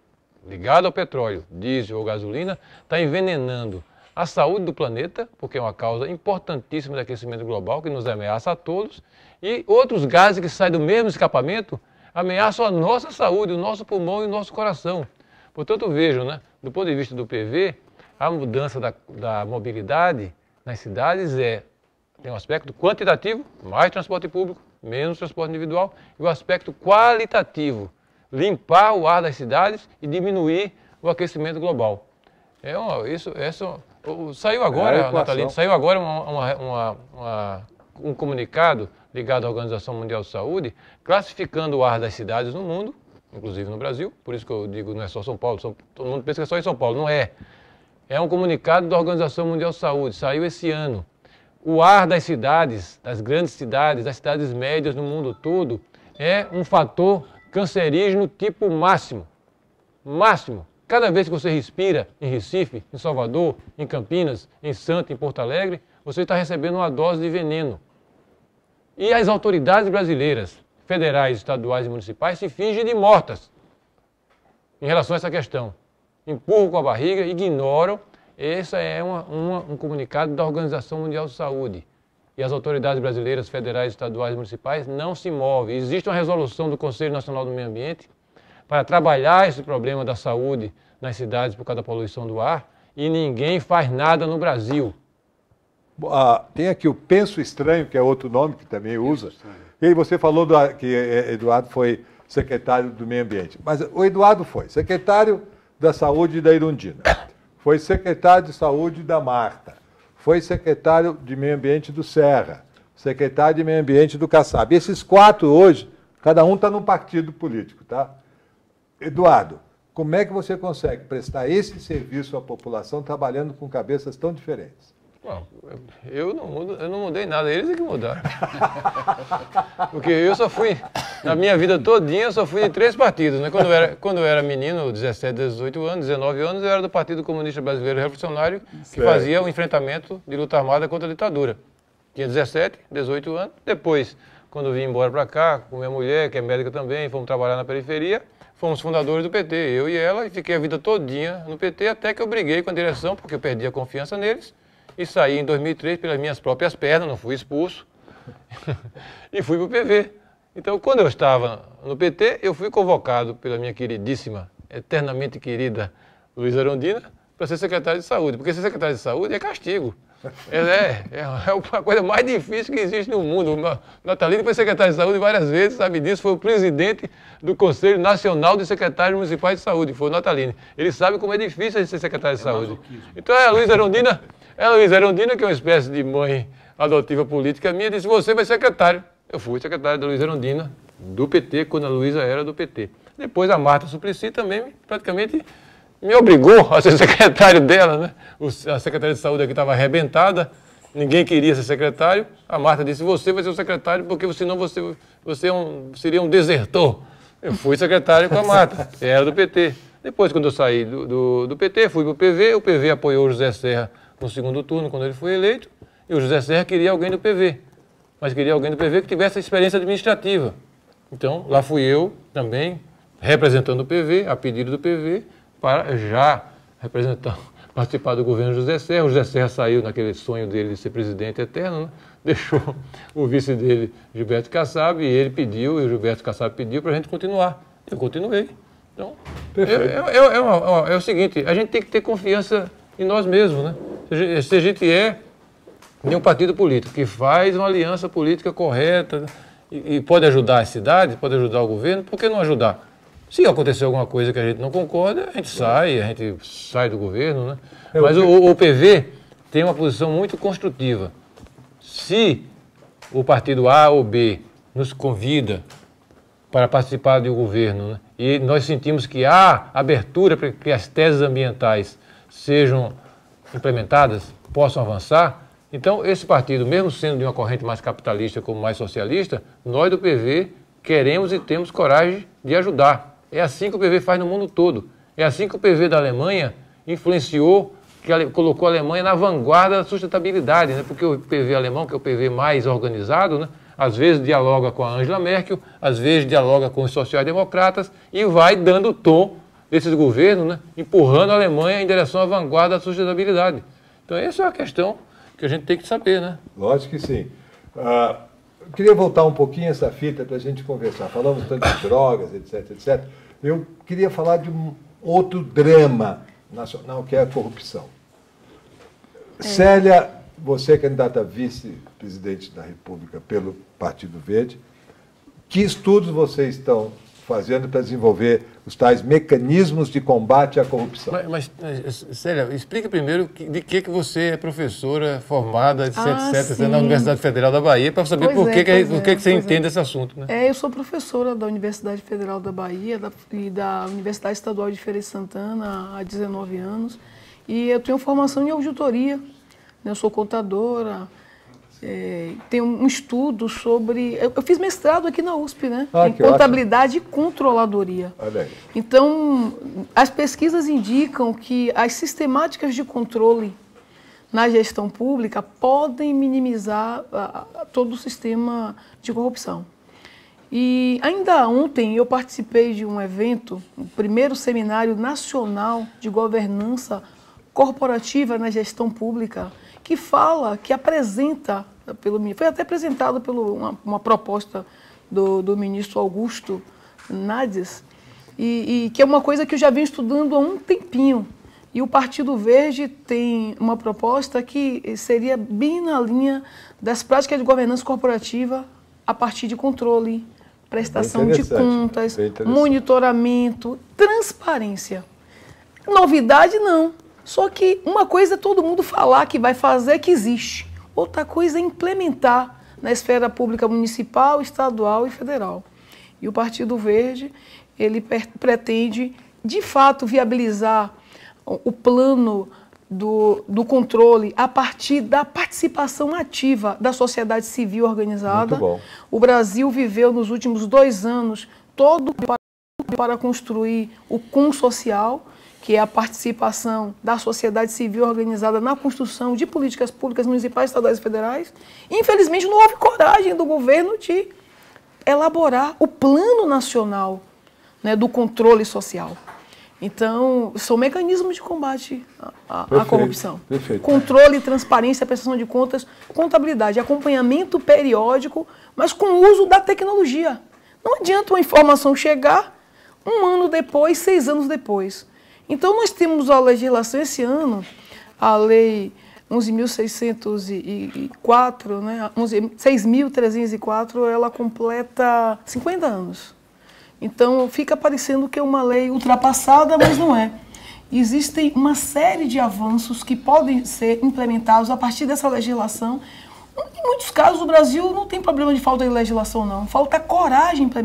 ligado ao petróleo, diesel ou gasolina, está envenenando a saúde do planeta, porque é uma causa importantíssima do aquecimento global que nos ameaça a todos, e outros gases que saem do mesmo escapamento ameaçam a nossa saúde, o nosso pulmão e o nosso coração. Portanto, vejam, né, do ponto de vista do PV, a mudança da mobilidade nas cidades tem um aspecto quantitativo, mais transporte público, menos transporte individual, e o aspecto qualitativo, limpar o ar das cidades e diminuir o aquecimento global. Saiu agora, Natalino, saiu agora um comunicado ligado à Organização Mundial de Saúde, classificando o ar das cidades no mundo, inclusive no Brasil, por isso que eu digo não é só São Paulo, todo mundo pensa que é só em São Paulo, não é. É um comunicado da Organização Mundial de Saúde, saiu esse ano. O ar das cidades, das grandes cidades, das cidades médias no mundo todo, é um fator cancerígeno tipo máximo. Máximo. Cada vez que você respira em Recife, em Salvador, em Campinas, em Santos, em Porto Alegre, você está recebendo uma dose de veneno. E as autoridades brasileiras, federais, estaduais e municipais, se fingem de mortas em relação a essa questão. Empurram com a barriga, ignoram. Esse é um comunicado da Organização Mundial de Saúde. E as autoridades brasileiras, federais, estaduais e municipais não se movem. Existe uma resolução do Conselho Nacional do Meio Ambiente para trabalhar esse problema da saúde nas cidades por causa da poluição do ar e ninguém faz nada no Brasil. Tem aqui o Penso Estranho, que é outro nome que também usa. E aí você falou que Eduardo foi secretário do Meio Ambiente. Mas o Eduardo foi secretário da Saúde da Irundina, foi secretário de Saúde da Marta, foi secretário de Meio Ambiente do Serra, secretário de Meio Ambiente do Kassab. Esses 4 hoje, cada um está num partido político, tá? Eduardo, como é que você consegue prestar esse serviço à população trabalhando com cabeças tão diferentes? Bom, eu não mudei nada, eles é que mudaram. Porque eu só fui, na minha vida todinha, eu só fui de 3 partidos, né? Quando eu era menino, 17, 18 anos, 19 anos, eu era do Partido Comunista Brasileiro Revolucionário, que fazia o enfrentamento de luta armada contra a ditadura. Tinha 17, 18 anos. Depois, quando eu vim embora para cá, com minha mulher, que é médica também, fomos trabalhar na periferia, fomos fundadores do PT, eu e ela, e fiquei a vida todinha no PT, até que eu briguei com a direção, porque eu perdi a confiança neles, e saí em 2003 pelas minhas próprias pernas, não fui expulso, e fui para o PV. Então, quando eu estava no PT, eu fui convocado pela minha queridíssima, eternamente querida Luísa Erundina, para ser secretário de Saúde, porque ser secretário de Saúde é castigo. É a coisa mais difícil que existe no mundo. O Natalino foi secretário de Saúde várias vezes, sabe disso, foi o presidente do Conselho Nacional de Secretários Municipais de Saúde, foi o Natalino. Ele sabe como é difícil a gente ser secretário de Saúde. Então a Luísa Erundina, que é uma espécie de mãe adotiva política minha, disse, você vai ser secretário. Eu fui secretário da Luísa Erundina, do PT, quando a Luísa era do PT. Depois a Marta Suplicy também praticamente me obrigou a ser secretário dela, né? A secretária de saúde aqui estava arrebentada, ninguém queria ser secretário. A Marta disse, você vai ser o secretário, porque senão você seria um desertor. Eu fui secretário com a Marta, era do PT. Depois, quando eu saí do PT, fui para o PV, o PV apoiou o José Serra no segundo turno, quando ele foi eleito, e o José Serra queria alguém do PV, mas queria alguém do PV que tivesse experiência administrativa. Então, lá fui eu também, representando o PV, a pedido do PV, para já participar do governo José Serra. O José Serra saiu naquele sonho dele de ser presidente eterno, né? Deixou o vice dele, Gilberto Kassab, e ele pediu, e o Gilberto Kassab pediu para a gente continuar. Eu continuei. Então, é o seguinte, a gente tem que ter confiança em nós mesmos, né? Se a gente é de um partido político que faz uma aliança política correta e pode ajudar as cidades, pode ajudar o governo, por que não ajudar? Se acontecer alguma coisa que a gente não concorda, a gente sai do governo, né? Mas o PV tem uma posição muito construtiva. Se o partido A ou B nos convida para participar do governo, né, e nós sentimos que há abertura para que as teses ambientais sejam implementadas, possam avançar, então esse partido, mesmo sendo de uma corrente mais capitalista como mais socialista, nós do PV queremos e temos coragem de ajudar. É assim que o PV faz no mundo todo. É assim que o PV da Alemanha influenciou, colocou a Alemanha na vanguarda da sustentabilidade, né? Porque o PV alemão, que é o PV mais organizado, né? Às vezes dialoga com a Angela Merkel, às vezes dialoga com os social-democratas e vai dando o tom desses governos, né? Empurrando a Alemanha em direção à vanguarda da sustentabilidade. Então essa é a questão que a gente tem que saber, né? Lógico que sim. Eu queria voltar um pouquinho essa fita para a gente conversar. Falamos tanto de drogas, etc, etc. Eu queria falar de um outro drama nacional, que é a corrupção. Célia, você é candidata a vice-presidente da República pelo Partido Verde. Que estudos vocês estão fazendo para desenvolver os tais mecanismos de combate à corrupção? Mas Célia, explica primeiro de que você é professora formada, etc, etc, na Universidade Federal da Bahia, para saber por que você entende esse assunto. Né? Eu sou professora da Universidade Federal da Bahia e da Universidade Estadual de Feira de Santana há 19 anos. E eu tenho formação em auditoria, né? Eu sou contadora, tenho um estudo sobre... Eu fiz mestrado aqui na USP, né? Em contabilidade e controladoria. Olha aí. Então, as pesquisas indicam que as sistemáticas de controle na gestão pública podem minimizar todo o sistema de corrupção. E ainda ontem eu participei de um evento, o primeiro seminário nacional de governança corporativa na gestão pública, que apresenta, foi até apresentado por uma proposta do ministro Augusto Nades, e que é uma coisa que eu já venho estudando há um tempinho. E o Partido Verde tem uma proposta que seria bem na linha das práticas de governança corporativa a partir de controle, prestação de contas, monitoramento, transparência. Novidade não. Só que uma coisa é todo mundo falar que vai fazer, que existe. Outra coisa é implementar na esfera pública municipal, estadual e federal. E o Partido Verde, ele pretende, de fato, viabilizar o plano do controle a partir da participação ativa da sociedade civil organizada. Muito bom. O Brasil viveu nos últimos 2 anos todo para construir o consocial, que é a participação da sociedade civil organizada na construção de políticas públicas municipais, estaduais e federais. Infelizmente, não houve coragem do governo de elaborar o plano nacional, né, do controle social. Então, são mecanismos de combate à corrupção. Perfeito. Controle, transparência, prestação de contas, contabilidade, acompanhamento periódico, mas com o uso da tecnologia. Não adianta uma informação chegar 1 ano depois, 6 anos depois. Então, nós temos a legislação esse ano, a Lei 11.604, né, 6.304, ela completa 50 anos. Então, fica parecendo que é uma lei ultrapassada, mas não é. Existem uma série de avanços que podem ser implementados a partir dessa legislação. Em muitos casos, o Brasil não tem problema de falta de legislação, não. Falta coragem para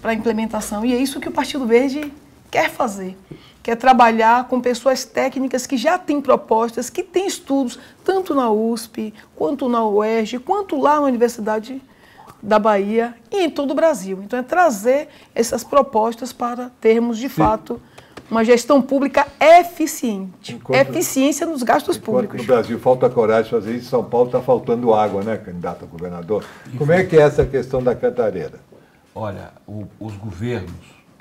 a implementação. E é isso que o Partido Verde quer fazer. Quer trabalhar com pessoas técnicas que já têm propostas, que têm estudos, tanto na USP, quanto na UERJ, quanto lá na Universidade da Bahia e em todo o Brasil. Então, é trazer essas propostas para termos, de fato, uma gestão pública eficiente. Eficiência nos gastos públicos. No Brasil falta coragem de fazer isso, em São Paulo está faltando água, né, candidato a governador? Como é que é essa questão da Cantareira? Olha, os governos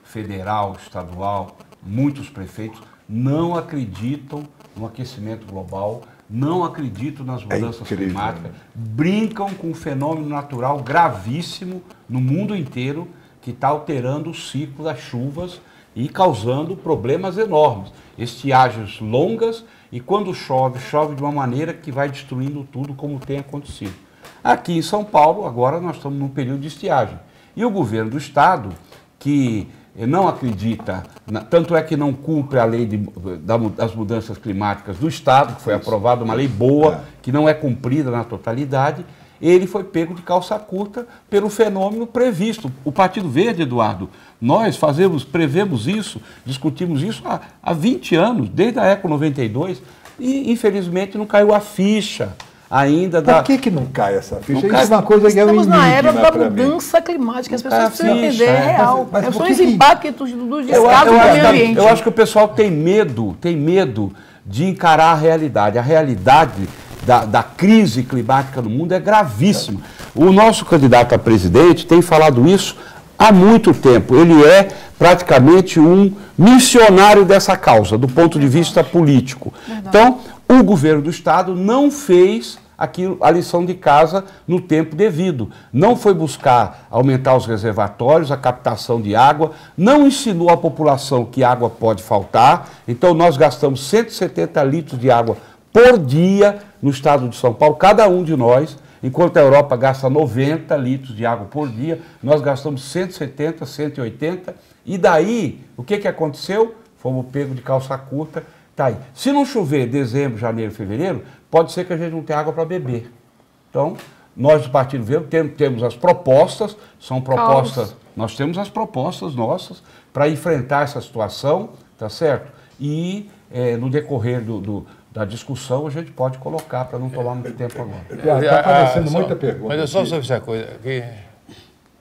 federal, estadual, muitos prefeitos não acreditam no aquecimento global, não acreditam nas mudanças climáticas, brincam com um fenômeno natural gravíssimo no mundo inteiro que está alterando o ciclo das chuvas e causando problemas enormes. Estiagens longas e quando chove, chove de uma maneira que vai destruindo tudo como tem acontecido. Aqui em São Paulo, agora nós estamos num período de estiagem. E o governo do estado, que não acredita, tanto é que não cumpre a lei das mudanças climáticas do Estado, que foi aprovada, uma lei boa, que não é cumprida na totalidade, ele foi pego de calça curta pelo fenômeno previsto. O Partido Verde, Eduardo, nós prevemos isso, discutimos isso há 20 anos, desde a Eco 92, e infelizmente não caiu a ficha ainda Por que não cai essa ficha? Não cai. Isso é uma coisa que é um Estamos na era enigma da para mim. mudança climática. As pessoas cai a precisam ficha, entender, é real. Mas por São que os que- impactos do Eu descaso do meio ambiente. acho que o pessoal tem medo de encarar a realidade. A realidade da crise climática no mundo é gravíssima. O nosso candidato a presidente tem falado isso há muito tempo. Ele é praticamente um missionário dessa causa, do ponto de vista político. Então, o governo do Estado não fez a lição de casa no tempo devido. Não foi buscar aumentar os reservatórios, a captação de água, não ensinou a população que água pode faltar. Então, nós gastamos 170 litros de água por dia no estado de São Paulo, cada um de nós, enquanto a Europa gasta 90 litros de água por dia, nós gastamos 170, 180, e daí, o que aconteceu? Fomos pegos de calça curta, tá aí. Se não chover dezembro, janeiro, fevereiro, pode ser que a gente não tenha água para beber. Então, nós do Partido Verde temos as propostas, são propostas, nós temos as propostas nossas para enfrentar essa situação, tá certo? E no decorrer da discussão a gente pode colocar para não tomar muito tempo agora. Está aparecendo muita pergunta. Mas eu só aqui. sobre essa coisa aqui,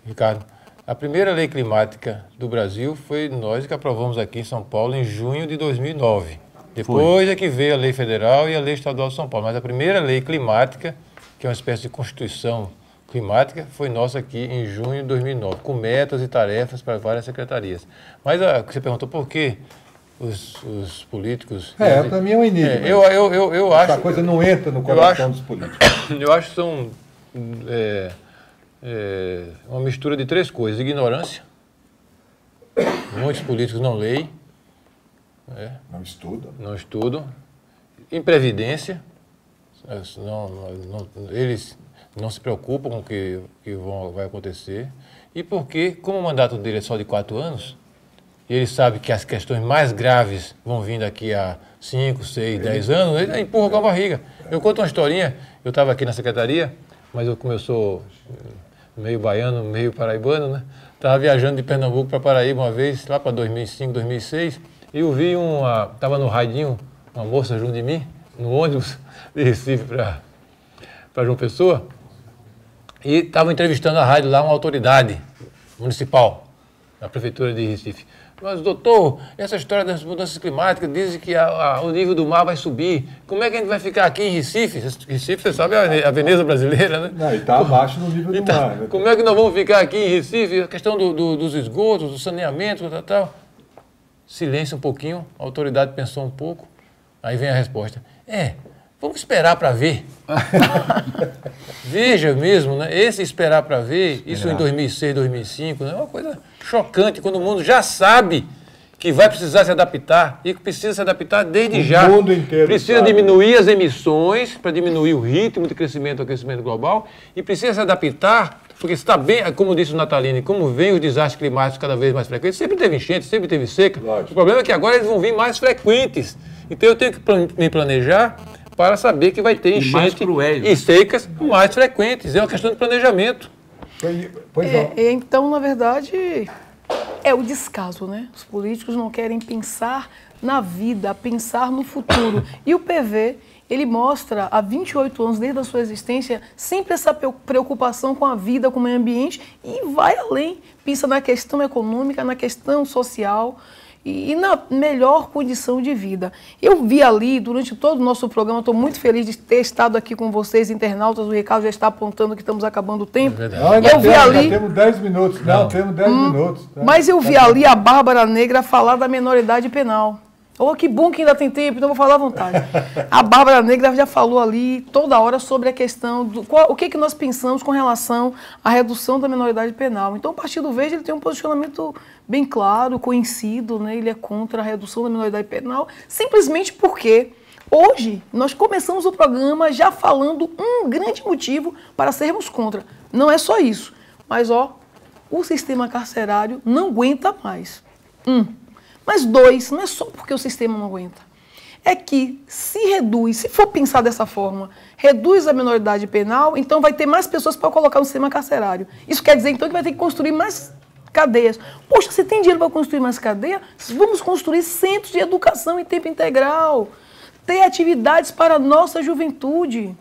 Ricardo. A primeira lei climática do Brasil foi nós que aprovamos aqui em São Paulo em junho de 2009. Depois é que veio a lei federal e a lei estadual de São Paulo. Mas a primeira lei climática, que é uma espécie de constituição climática, foi nossa aqui em junho de 2009, com metas e tarefas para várias secretarias. Mas você perguntou por que os políticos... Para mim é um enigma. Eu acho... Essa coisa não entra no coração dos políticos. Eu acho que são uma mistura de três coisas. Ignorância. Muitos políticos não leem. Não estudam. Imprevidência. Eles não se preocupam com o que vai acontecer. E porque, como o mandato dele é só de 4 anos, e ele sabe que as questões mais graves vão vir daqui a 5, 6, 10 anos, ele empurra com a barriga. Eu conto uma historinha. Eu estava aqui na secretaria, mas como eu sou meio baiano, meio paraibano, né? Estava viajando de Pernambuco para Paraíba uma vez, lá para 2005, 2006, e eu vi estava no radinho, uma moça junto de mim, no ônibus de Recife para João Pessoa, e estava entrevistando a rádio lá, uma autoridade municipal, da prefeitura de Recife. Mas, doutor, essa história das mudanças climáticas dizem que o nível do mar vai subir. Como é que a gente vai ficar aqui em Recife? Recife, você sabe, é a Veneza brasileira, né? Não, e está abaixo no nível do mar. Né? Como é que nós vamos ficar aqui em Recife? A questão dos esgotos, do saneamento, tal. Silêncio um pouquinho, a autoridade pensou um pouco, aí vem a resposta. Vamos esperar para ver. Veja mesmo, né? Esse esperar para ver, isso em 2006, 2005, né? É uma coisa chocante, quando o mundo já sabe que vai precisar se adaptar e que precisa se adaptar desde já. O mundo inteiro precisa sabe. diminuir as emissões para diminuir o ritmo de crescimento do aquecimento global e precisa se adaptar, porque está bem, como disse o Natalini, como vem os desastres climáticos cada vez mais frequentes, sempre teve enchente, sempre teve seca. Lógico. O problema é que agora eles vão vir mais frequentes. Então eu tenho que me planejar para saber que vai ter E mais enchente cruéis. e secas mais frequentes. É uma questão de planejamento. Pois não. Então, na verdade, é o descaso, né? Os políticos não querem pensar na vida, pensar no futuro. E o PV, ele mostra há 28 anos, desde a sua existência, sempre essa preocupação com a vida, com o meio ambiente e vai além. Pensa na questão econômica, na questão social e na melhor condição de vida. Eu vi ali, durante todo o nosso programa, estou muito feliz de ter estado aqui com vocês, internautas, o Ricardo já está apontando que estamos acabando o tempo. Não, ainda Eu vi ali... temos 10 minutos. Não, temos 10 minutos. Tá? Mas eu vi ali a Bárbara Negra falar da menoridade penal. Oh, que bom que ainda tem tempo, então eu vou falar à vontade. A Bárbara Negra já falou ali toda hora sobre a questão o que nós pensamos com relação à redução da menoridade penal. Então o Partido Verde ele tem um posicionamento bem claro, conhecido, né? Ele é contra a redução da menoridade penal, simplesmente porque hoje nós começamos o programa já falando um grande motivo para sermos contra. Não é só isso, mas o sistema carcerário não aguenta mais. Mas 2, não é só porque o sistema não aguenta. É que se reduz, se for pensar dessa forma, reduz a menoridade penal, então vai ter mais pessoas para colocar no sistema carcerário. Isso quer dizer, então, que vai ter que construir mais cadeias. Poxa, se tem dinheiro para construir mais cadeia, vamos construir centros de educação em tempo integral. Ter atividades para a nossa juventude.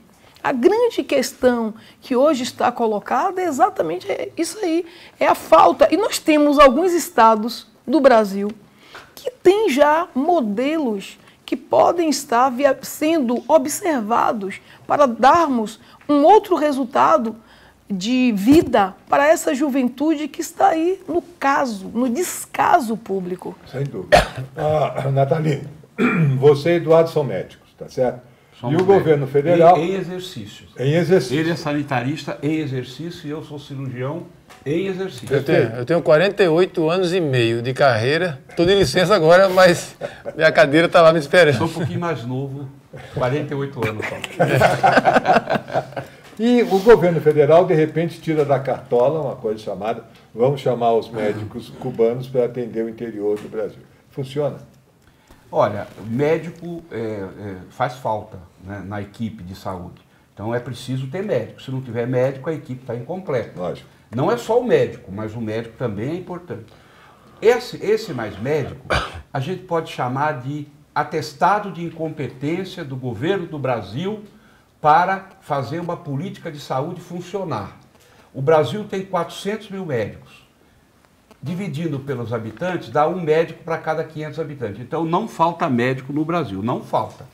A grande questão que hoje está colocada é exatamente isso aí, é a falta. E nós temos alguns estados do Brasil que têm já modelos que podem estar sendo observados para darmos um outro resultado de vida para essa juventude que está aí no descaso público. Sem dúvida. Nathalie, você e Eduardo são médicos, tá certo? Somos e o governo federal... Em exercícios. Em exercício. Ele é sanitarista em exercício e eu sou cirurgião em exercício. Eu tenho 48 anos e meio de carreira. Estou de licença agora, mas minha cadeira está lá me esperando. Sou um pouquinho mais novo, 48 anos só. E o governo federal, de repente, tira da cartola uma coisa chamada, vamos chamar os médicos cubanos para atender o interior do Brasil. Funciona? Olha, médico faz falta, né, na equipe de saúde. Então é preciso ter médico. Se não tiver médico, a equipe está incompleta. Lógico. Não é só o médico, mas o médico também é importante. Esse mais médico, a gente pode chamar de atestado de incompetência do governo do Brasil para fazer uma política de saúde funcionar. O Brasil tem 400 mil médicos. Dividindo pelos habitantes, dá um médico para cada 500 habitantes. Então não falta médico no Brasil, não falta.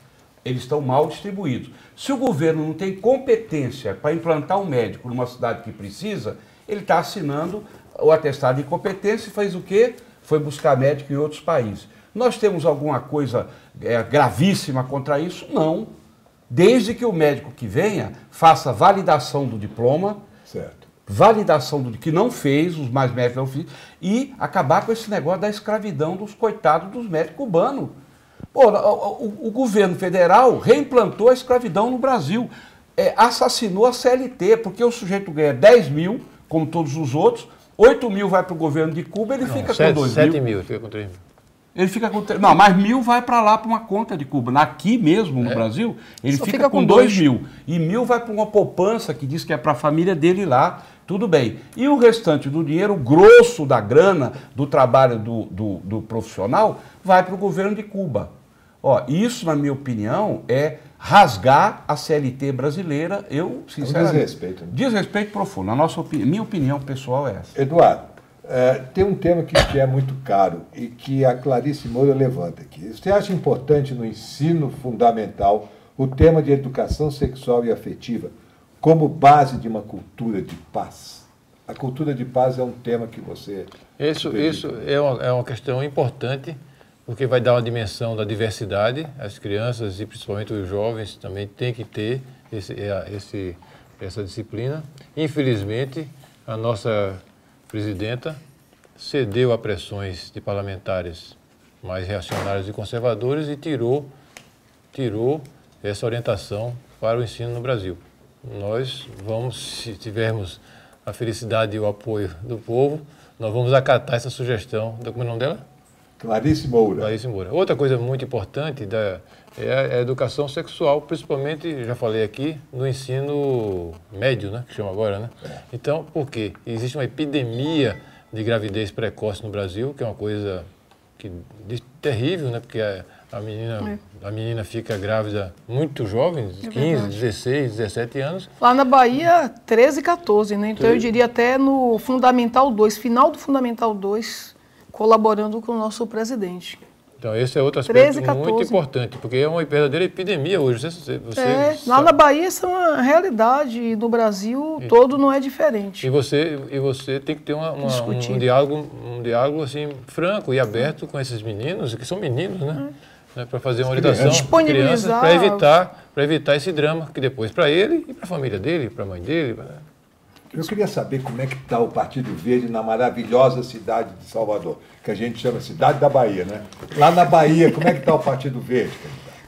Eles estão mal distribuídos. Se o governo não tem competência para implantar um médico numa cidade que precisa, ele está assinando o atestado de incompetência e faz o quê? Foi buscar médico em outros países. Nós temos alguma coisa gravíssima contra isso? Não. Desde que o médico que venha faça validação do diploma, certo. Validação do que não fez, os mais médicos não fizeram, e acabar com esse negócio da escravidão dos coitados dos médicos cubanos. Pô, o governo federal reimplantou a escravidão no Brasil, assassinou a CLT, porque o sujeito ganha 10 mil, como todos os outros, 8 mil vai para o governo de Cuba, ele fica com 2 mil. 7 mil, fica com 3 mil. Ele fica com... Não, mas 1.000 vai para lá para uma conta de Cuba. Aqui mesmo, no Brasil, ele fica com 2 mil. E 1.000 vai para uma poupança que diz que é para a família dele lá. Tudo bem. E o restante do dinheiro, o grosso da grana, do trabalho do profissional, vai para o governo de Cuba. Ó, isso, na minha opinião, é rasgar a CLT brasileira. Eu, sinceramente... desrespeito. Né? Desrespeito profundo. Minha opinião pessoal é essa. Eduardo, tem um tema que é muito caro e que a Clarice Moura levanta aqui. Você acha importante no ensino fundamental o tema de educação sexual e afetiva como base de uma cultura de paz? A cultura de paz é um tema que você... Isso é uma questão importante, porque vai dar uma dimensão da diversidade. As crianças e principalmente os jovens também têm que ter essa disciplina. Infelizmente, a nossa presidenta cedeu a pressões de parlamentares mais reacionários e conservadores e tirou essa orientação para o ensino no Brasil. Nós vamos, se tivermos a felicidade e o apoio do povo, nós vamos acatar essa sugestão. Como é o nome dela? Clarice Moura. Clarice Moura. Outra coisa muito importante é a educação sexual, principalmente, já falei aqui, no ensino médio, né, que chama agora, né? Então, por quê? Existe uma epidemia de gravidez precoce no Brasil, que é uma coisa terrível, né? Porque a menina fica grávida muito jovem, 15, 16, 17 anos. Lá na Bahia, 13, 14, né? Então eu diria até no Fundamental 2, final do Fundamental 2, colaborando com o nosso presidente. Então, esse é outro aspecto muito importante, porque é uma verdadeira epidemia hoje. Lá na Bahia, isso é uma realidade, e no Brasil todo não é diferente. E você tem que ter um diálogo assim, franco e aberto com esses meninos, que são meninos, né? Para fazer uma orientação de crianças, para evitar esse drama, que depois para ele e para a família dele, para a mãe dele... Eu queria saber como é que está o Partido Verde na maravilhosa cidade de Salvador, que a gente chama Cidade da Bahia, né? Lá na Bahia, como é que está o Partido Verde?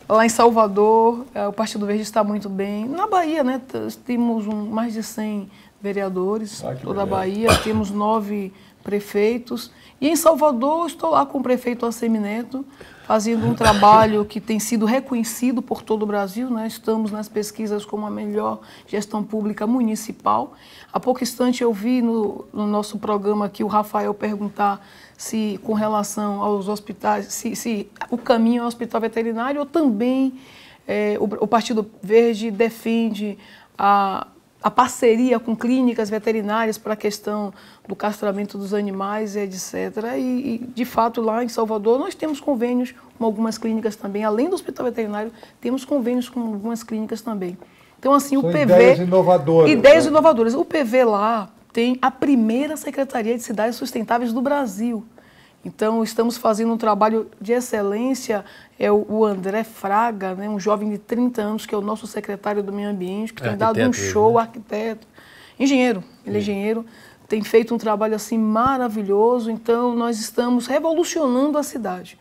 Lá em Salvador, o Partido Verde está muito bem. Na Bahia, né, temos mais de 100 vereadores, toda a Bahia, temos 9 prefeitos. E em Salvador, estou lá com o prefeito Assemineto, fazendo um trabalho que tem sido reconhecido por todo o Brasil, né? Estamos nas pesquisas como a melhor gestão pública municipal. Há pouco instante eu vi no nosso programa aqui o Rafael perguntar se, com relação aos hospitais, se o caminho é o hospital veterinário ou também o Partido Verde defende a parceria com clínicas veterinárias para a questão do castramento dos animais, etc. E, de fato, lá em Salvador, nós temos convênios com algumas clínicas também. Além do hospital veterinário, temos convênios com algumas clínicas também. Então, assim, São o PV... ideias inovadoras. Ideias inovadoras. O PV lá tem a primeira Secretaria de Cidades Sustentáveis do Brasil. Então, estamos fazendo um trabalho de excelência. É o André Fraga, né, um jovem de 30 anos, que é o nosso secretário do Meio Ambiente, que tem dado um show, né? Arquiteto, engenheiro, ele é engenheiro, tem feito um trabalho assim maravilhoso. Então, nós estamos revolucionando a cidade.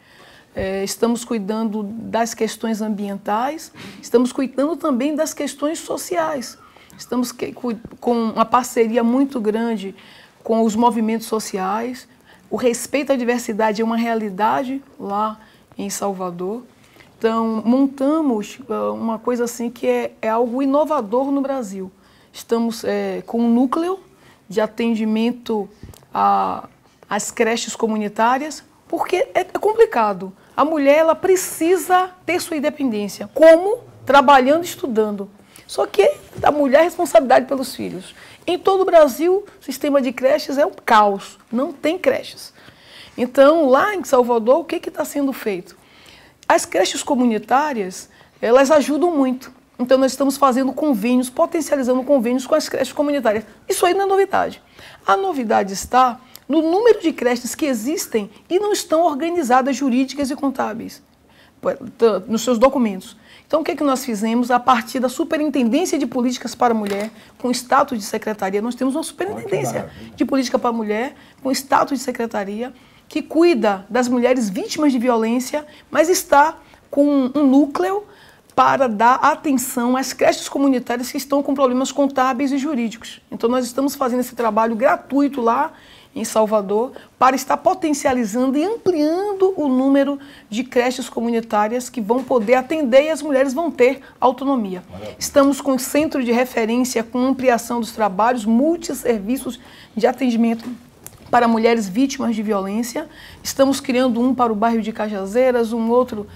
Estamos cuidando das questões ambientais, estamos cuidando também das questões sociais. Estamos com uma parceria muito grande com os movimentos sociais. O respeito à diversidade é uma realidade lá em Salvador. Então, montamos uma coisa assim que é algo inovador no Brasil. Estamos com um núcleo de atendimento às creches comunitárias, porque é complicado. A mulher, ela precisa ter sua independência. Como? Trabalhando e estudando. Só que a mulher é responsabilidade pelos filhos. Em todo o Brasil, o sistema de creches é um caos. Não tem creches. Então, lá em Salvador, o que está sendo feito? As creches comunitárias, elas ajudam muito. Então, nós estamos fazendo convênios, potencializando convênios com as creches comunitárias. Isso aí não é novidade. A novidade está no número de creches que existem e não estão organizadas jurídicas e contábeis nos seus documentos. Então, o que nós fizemos? A partir da Superintendência de Políticas para a Mulher, com status de secretaria, nós temos uma Superintendência de Política para a Mulher, com status de secretaria, que cuida das mulheres vítimas de violência, mas está com um núcleo para dar atenção às creches comunitárias que estão com problemas contábeis e jurídicos. Então, nós estamos fazendo esse trabalho gratuito lá em Salvador, para estar potencializando e ampliando o número de creches comunitárias que vão poder atender e as mulheres vão ter autonomia. Maravilha. Estamos com centro de referência, com ampliação dos trabalhos, multisserviços de atendimento para mulheres vítimas de violência. Estamos criando um para o bairro de Cajazeiras, um outro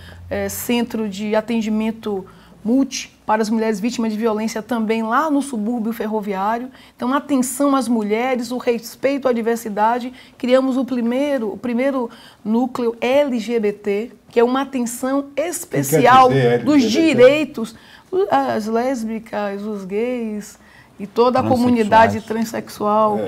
centro de atendimento multi para as mulheres vítimas de violência também lá no subúrbio ferroviário. Então, atenção às mulheres, o respeito à diversidade. Criamos o primeiro núcleo LGBT, que é uma atenção especial dos direitos, as lésbicas, os gays e toda a comunidade transexual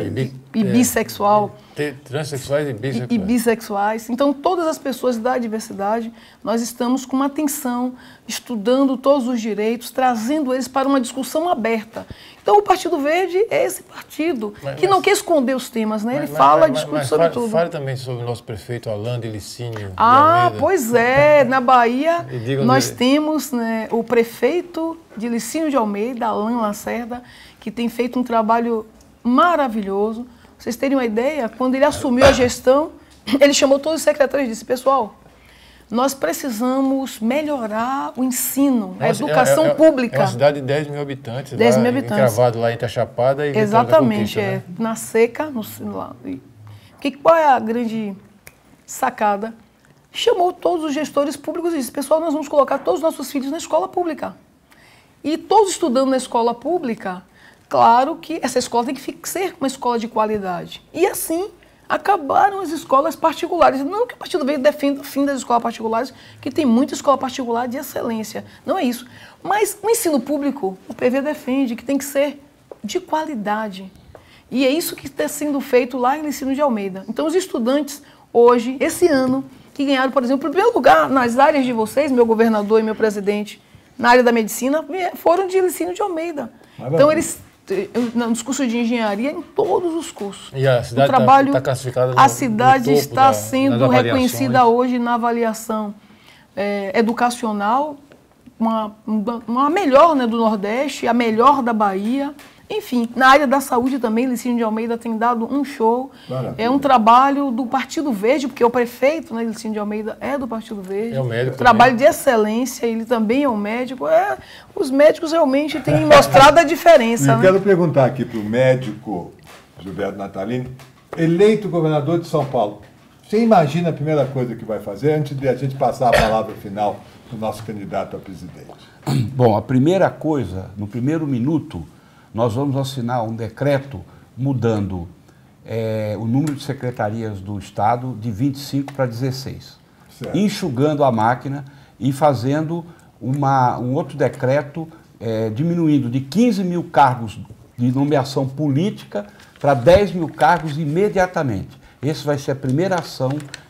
e bissexual. Transsexuais e bissexuais. E bissexuais. Então, todas as pessoas da diversidade, nós estamos com uma atenção, estudando todos os direitos, trazendo eles para uma discussão aberta. Então, o Partido Verde é esse partido que não quer esconder os temas, né? Ele discute sobre tudo. Fale também sobre o nosso prefeito Alain de Licínio. Pois é. Na Bahia, nós temos, né, o prefeito de Licínio de Almeida, Alain Lacerda, que tem feito um trabalho maravilhoso. Vocês terem uma ideia, quando ele assumiu a gestão, ele chamou todos os secretários e disse: pessoal, nós precisamos melhorar o ensino, a educação pública. É uma cidade de 10 mil habitantes. 10 mil habitantes. Encravado lá entre a Chapada e exatamente, Vitória da Conquista, né? Na seca. Qual é a grande sacada? Chamou todos os gestores públicos e disse: pessoal, nós vamos colocar todos os nossos filhos na escola pública. E todos estudando na escola pública, claro que essa escola tem que ser uma escola de qualidade. E assim, acabaram as escolas particulares. Não que o Partido Verde defenda o fim das escolas particulares, que tem muita escola particular de excelência. Não é isso. Mas o ensino público, o PV defende que tem que ser de qualidade. E é isso que está sendo feito lá em Licínio de Almeida. Então, os estudantes, hoje, esse ano, que ganharam, por exemplo, o primeiro lugar nas áreas de vocês, meu governador e meu presidente, na área da medicina, foram de Licínio de Almeida. Então, eles, nos cursos de engenharia, em todos os cursos. E a cidade está classificada A cidade está sendo reconhecida hoje na avaliação educacional, uma melhor, né, do Nordeste, a melhor da Bahia. Enfim, na área da saúde também, Licínio de Almeida tem dado um show. Maravilha. É um trabalho do Partido Verde, porque o prefeito, né, Licínio de Almeida, é do Partido Verde. É um médico trabalho também. De excelência, ele também é um médico. Os médicos realmente têm mostrado a diferença. Eu quero perguntar aqui para o médico Gilberto Natalini, eleito governador de São Paulo, Você imagina a primeira coisa que vai fazer antes de a gente passar a palavra final para o nosso candidato a presidente? Bom, a primeira coisa, no primeiro minuto, nós vamos assinar um decreto mudando o número de secretarias do Estado de 25 para 16. Certo. Enxugando a máquina e fazendo um outro decreto diminuindo de 15 mil cargos de nomeação política para 10 mil cargos imediatamente. Essa vai ser a primeira ação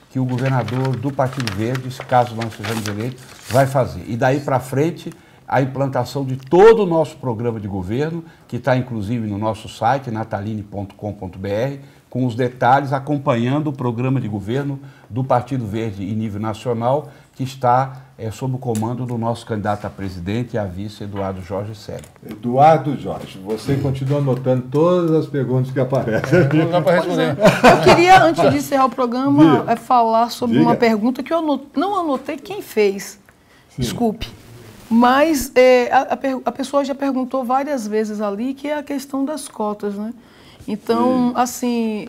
que o governador do Partido Verde, caso nós sejamos eleitos, vai fazer. E daí para frente, a implantação de todo o nosso programa de governo, que está inclusive no nosso site, nataline.com.br, com os detalhes, acompanhando o programa de governo do Partido Verde em nível nacional, que está sob o comando do nosso candidato a presidente e a vice, Eduardo Jorge Célio. Eduardo Jorge, você continua anotando todas as perguntas que aparecem. Não dá para responder. Eu queria, antes de encerrar o programa, falar sobre uma pergunta que eu não anotei quem fez. Sim. Desculpe. Mas a pessoa já perguntou várias vezes ali, que é a questão das cotas, né? Então, assim,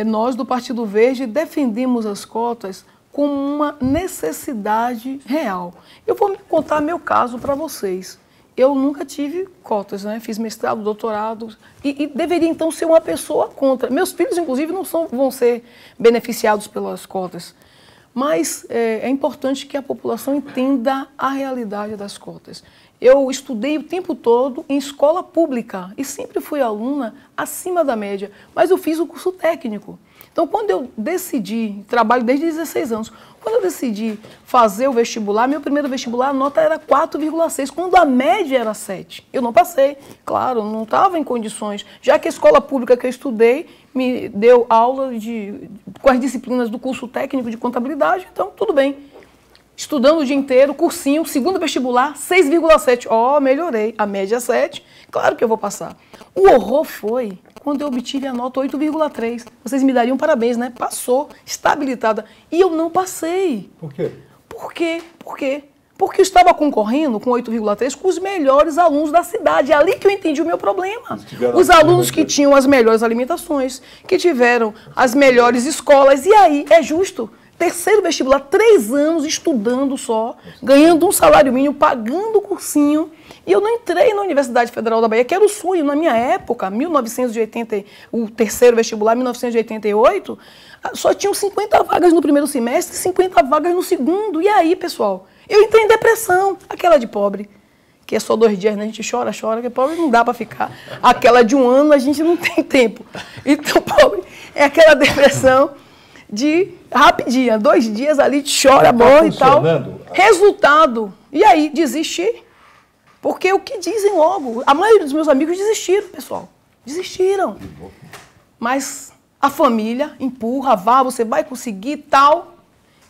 nós do Partido Verde defendemos as cotas como uma necessidade real. Eu vou contar meu caso para vocês. Eu nunca tive cotas, né? Fiz mestrado, doutorado e deveria então ser uma pessoa contra. Meus filhos, inclusive, não vão ser beneficiados pelas cotas. Mas é importante que a população entenda a realidade das cotas. Eu estudei o tempo todo em escola pública e sempre fui aluna acima da média, mas eu fiz o curso técnico. Então, quando eu decidi, trabalho desde 16 anos, quando eu decidi fazer o vestibular, meu primeiro vestibular, a nota era 4,6, quando a média era 7. Eu não passei, claro, não estava em condições, já que a escola pública que eu estudei me deu aula com as disciplinas do curso técnico de contabilidade, então tudo bem. Estudando o dia inteiro, cursinho, segundo vestibular, 6,7. Melhorei. A média 7, claro que eu vou passar. O horror foi quando eu obtive a nota 8,3. Vocês me dariam parabéns, né? Passou, está habilitada. E eu não passei. Por quê? Por quê? Porque eu estava concorrendo com 8,3 com os melhores alunos da cidade. É ali que eu entendi o meu problema. Os alunos que tinham as melhores alimentações, que tiveram as melhores escolas. E aí, é justo. Terceiro vestibular, 3 anos estudando só, ganhando um salário mínimo, pagando o cursinho. E eu não entrei na Universidade Federal da Bahia, que era o sonho na minha época, 1980, o terceiro vestibular, 1988, só tinham 50 vagas no primeiro semestre e 50 vagas no segundo. E aí, pessoal, eu entrei em depressão, aquela de pobre, que é só 2 dias, né? A gente chora, que pobre não dá para ficar. Aquela de 1 ano, a gente não tem tempo. Então, pobre, é aquela depressão de rapidinho, 2 dias ali, chora, morre e tal. Resultado. E aí, desisti. Porque o que dizem logo? A maioria dos meus amigos desistiram, pessoal. Desistiram. Mas a família empurra, você vai conseguir e tal.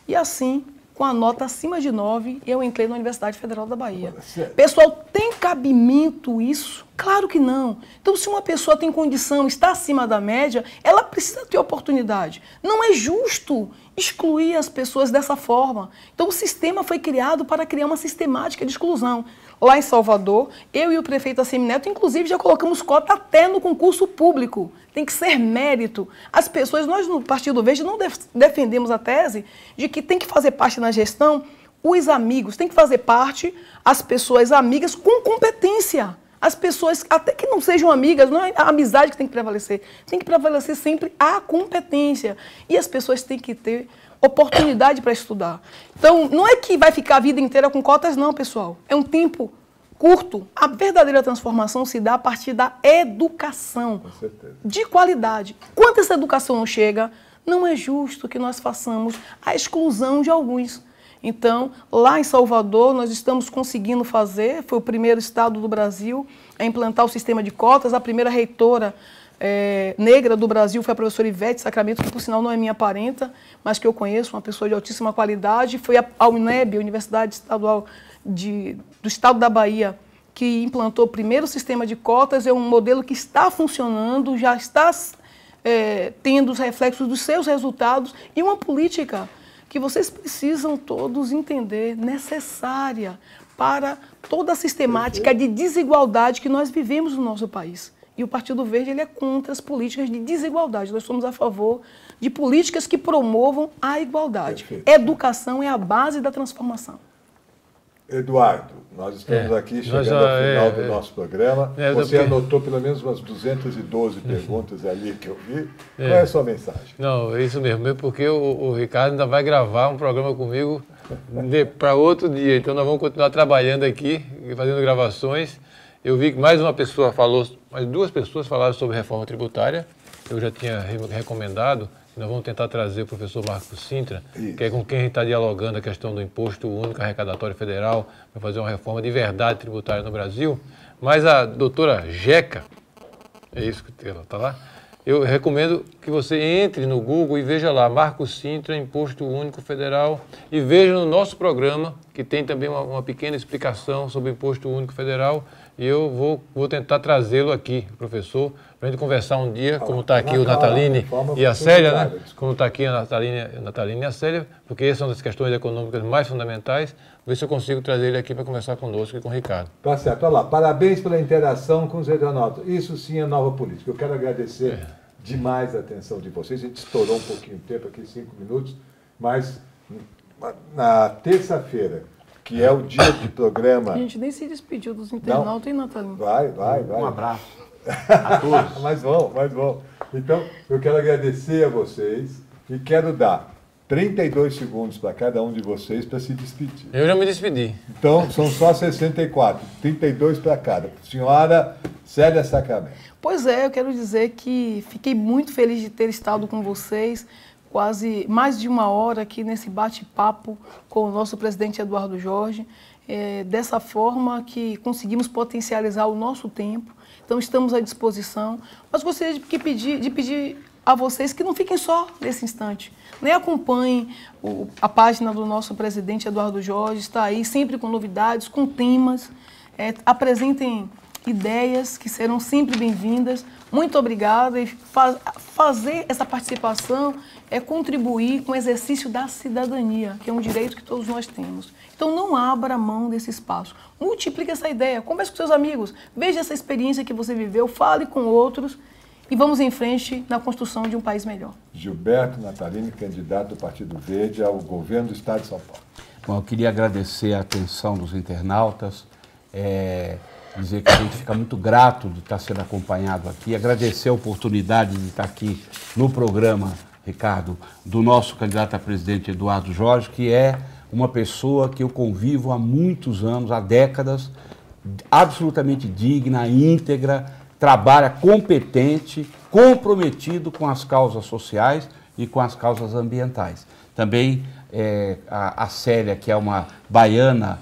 E assim, com a nota acima de 9, eu entrei na Universidade Federal da Bahia. Pessoal, tem cabimento isso? Claro que não. Então, se uma pessoa tem condição, está acima da média, ela precisa ter oportunidade. Não é justo excluir as pessoas dessa forma. Então, o sistema foi criado para criar uma sistemática de exclusão. Lá em Salvador, eu e o prefeito Assemineto, inclusive, já colocamos cota até no concurso público. Tem que ser mérito. As pessoas, nós no Partido Verde não defendemos a tese de que tem que fazer parte na gestão os amigos, tem que fazer parte as pessoas amigas com competência. As pessoas, até que não sejam amigas, não é a amizade que tem que prevalecer sempre a competência. E as pessoas têm que ter oportunidade para estudar. Então, não é que vai ficar a vida inteira com cotas, não, pessoal. É um tempo curto. A verdadeira transformação se dá a partir da educação de qualidade. Quando essa educação não chega, não é justo que nós façamos a exclusão de alguns. Então, lá em Salvador, nós estamos conseguindo fazer, foi o primeiro estado do Brasil a implantar o sistema de cotas, a primeira reitora negra do Brasil foi a professora Ivete Sacramento, que por sinal não é minha parenta, mas que eu conheço, uma pessoa de altíssima qualidade. Foi a UNEB, a Universidade Estadual do Estado da Bahia, que implantou o primeiro sistema de cotas. É um modelo que está funcionando, já está tendo os reflexos dos seus resultados, e uma política que vocês precisam todos entender, necessária para toda a sistemática de desigualdade que nós vivemos no nosso país. E o Partido Verde ele é contra as políticas de desigualdade. Nós somos a favor de políticas que promovam a igualdade. Perfeito. Educação é a base da transformação. Eduardo, nós estamos aqui chegando ao final do nosso programa. Você anotou pelo menos umas 212 perguntas ali que eu vi. Qual é a sua mensagem? Não, é isso mesmo porque o Ricardo ainda vai gravar um programa comigo para outro dia. Então nós vamos continuar trabalhando aqui, fazendo gravações. Eu vi que mais uma pessoa falou, mais duas pessoas falaram sobre reforma tributária. Eu já tinha recomendado. Nós vamos tentar trazer o professor Marcos Sintra, que é com quem a gente está dialogando a questão do Imposto Único Arrecadatório Federal, para fazer uma reforma de verdade tributária no Brasil. Mas a doutora Jeca, é isso que ela está lá, eu recomendo que você entre no Google e veja lá, Marcos Sintra, Imposto Único Federal, e veja no nosso programa, que tem também uma pequena explicação sobre o Imposto Único Federal, e eu vou tentar trazê-lo aqui, professor, para a gente conversar um dia, como está aqui o Nataline e a Célia, né? Como está aqui a Nataline e a Célia, porque essas são das questões econômicas mais fundamentais, ver se eu consigo trazer ele aqui para conversar conosco e com o Ricardo. Tá certo, olha lá, parabéns pela interação com os internautas. Isso sim é nova política. Eu quero agradecer demais a atenção de vocês. A gente estourou um pouquinho de tempo aqui, 5 minutos, mas na terça-feira, que é o dia de programa... A gente nem se despediu dos internautas, hein, Natalina? Vai. Um abraço a todos. Mas bom. Então, eu quero agradecer a vocês e quero dar 32 segundos para cada um de vocês para se despedir. Eu já me despedi. Então, são só 64, 32 para cada. Senhora Célia Sacramento. Pois é, eu quero dizer que fiquei muito feliz de ter estado com vocês, quase mais de 1 hora aqui nesse bate-papo com o nosso presidente Eduardo Jorge. Dessa forma que conseguimos potencializar o nosso tempo. Então, estamos à disposição. Mas gostaria de pedir a vocês que não fiquem só nesse instante. Nem acompanhem a página do nosso presidente Eduardo Jorge, está aí sempre com novidades, com temas. Apresentem ideias que serão sempre bem-vindas. Muito obrigada. E fazer essa participação é contribuir com o exercício da cidadania, que é um direito que todos nós temos. Então não abra mão desse espaço. Multiplique essa ideia, converse com seus amigos, veja essa experiência que você viveu, fale com outros e vamos em frente na construção de um país melhor. Gilberto Natalini, candidato do Partido Verde ao governo do Estado de São Paulo. Bom, eu queria agradecer a atenção dos internautas, dizer que a gente fica muito grato de estar sendo acompanhado aqui, agradecer a oportunidade de estar aqui no programa, Ricardo, do nosso candidato a presidente Eduardo Jorge, que é uma pessoa que eu convivo há muitos anos, há décadas, absolutamente digna, íntegra, trabalha competente, comprometido com as causas sociais e com as causas ambientais. Também a Célia, que é uma baiana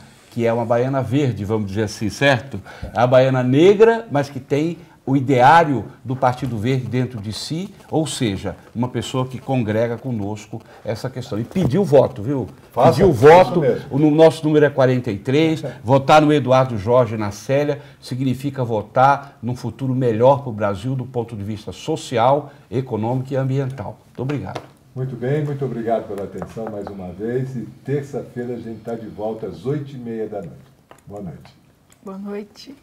verde, vamos dizer assim, certo? A baiana negra, mas que tem o ideário do Partido Verde dentro de si, ou seja, uma pessoa que congrega conosco essa questão. E pediu voto, viu? Pediu voto, o nosso número é 43, votar no Eduardo Jorge e na Célia significa votar num futuro melhor para o Brasil do ponto de vista social, econômico e ambiental. Muito obrigado. Muito bem, muito obrigado pela atenção mais uma vez e terça-feira a gente está de volta às 8h30 da noite. Boa noite. Boa noite.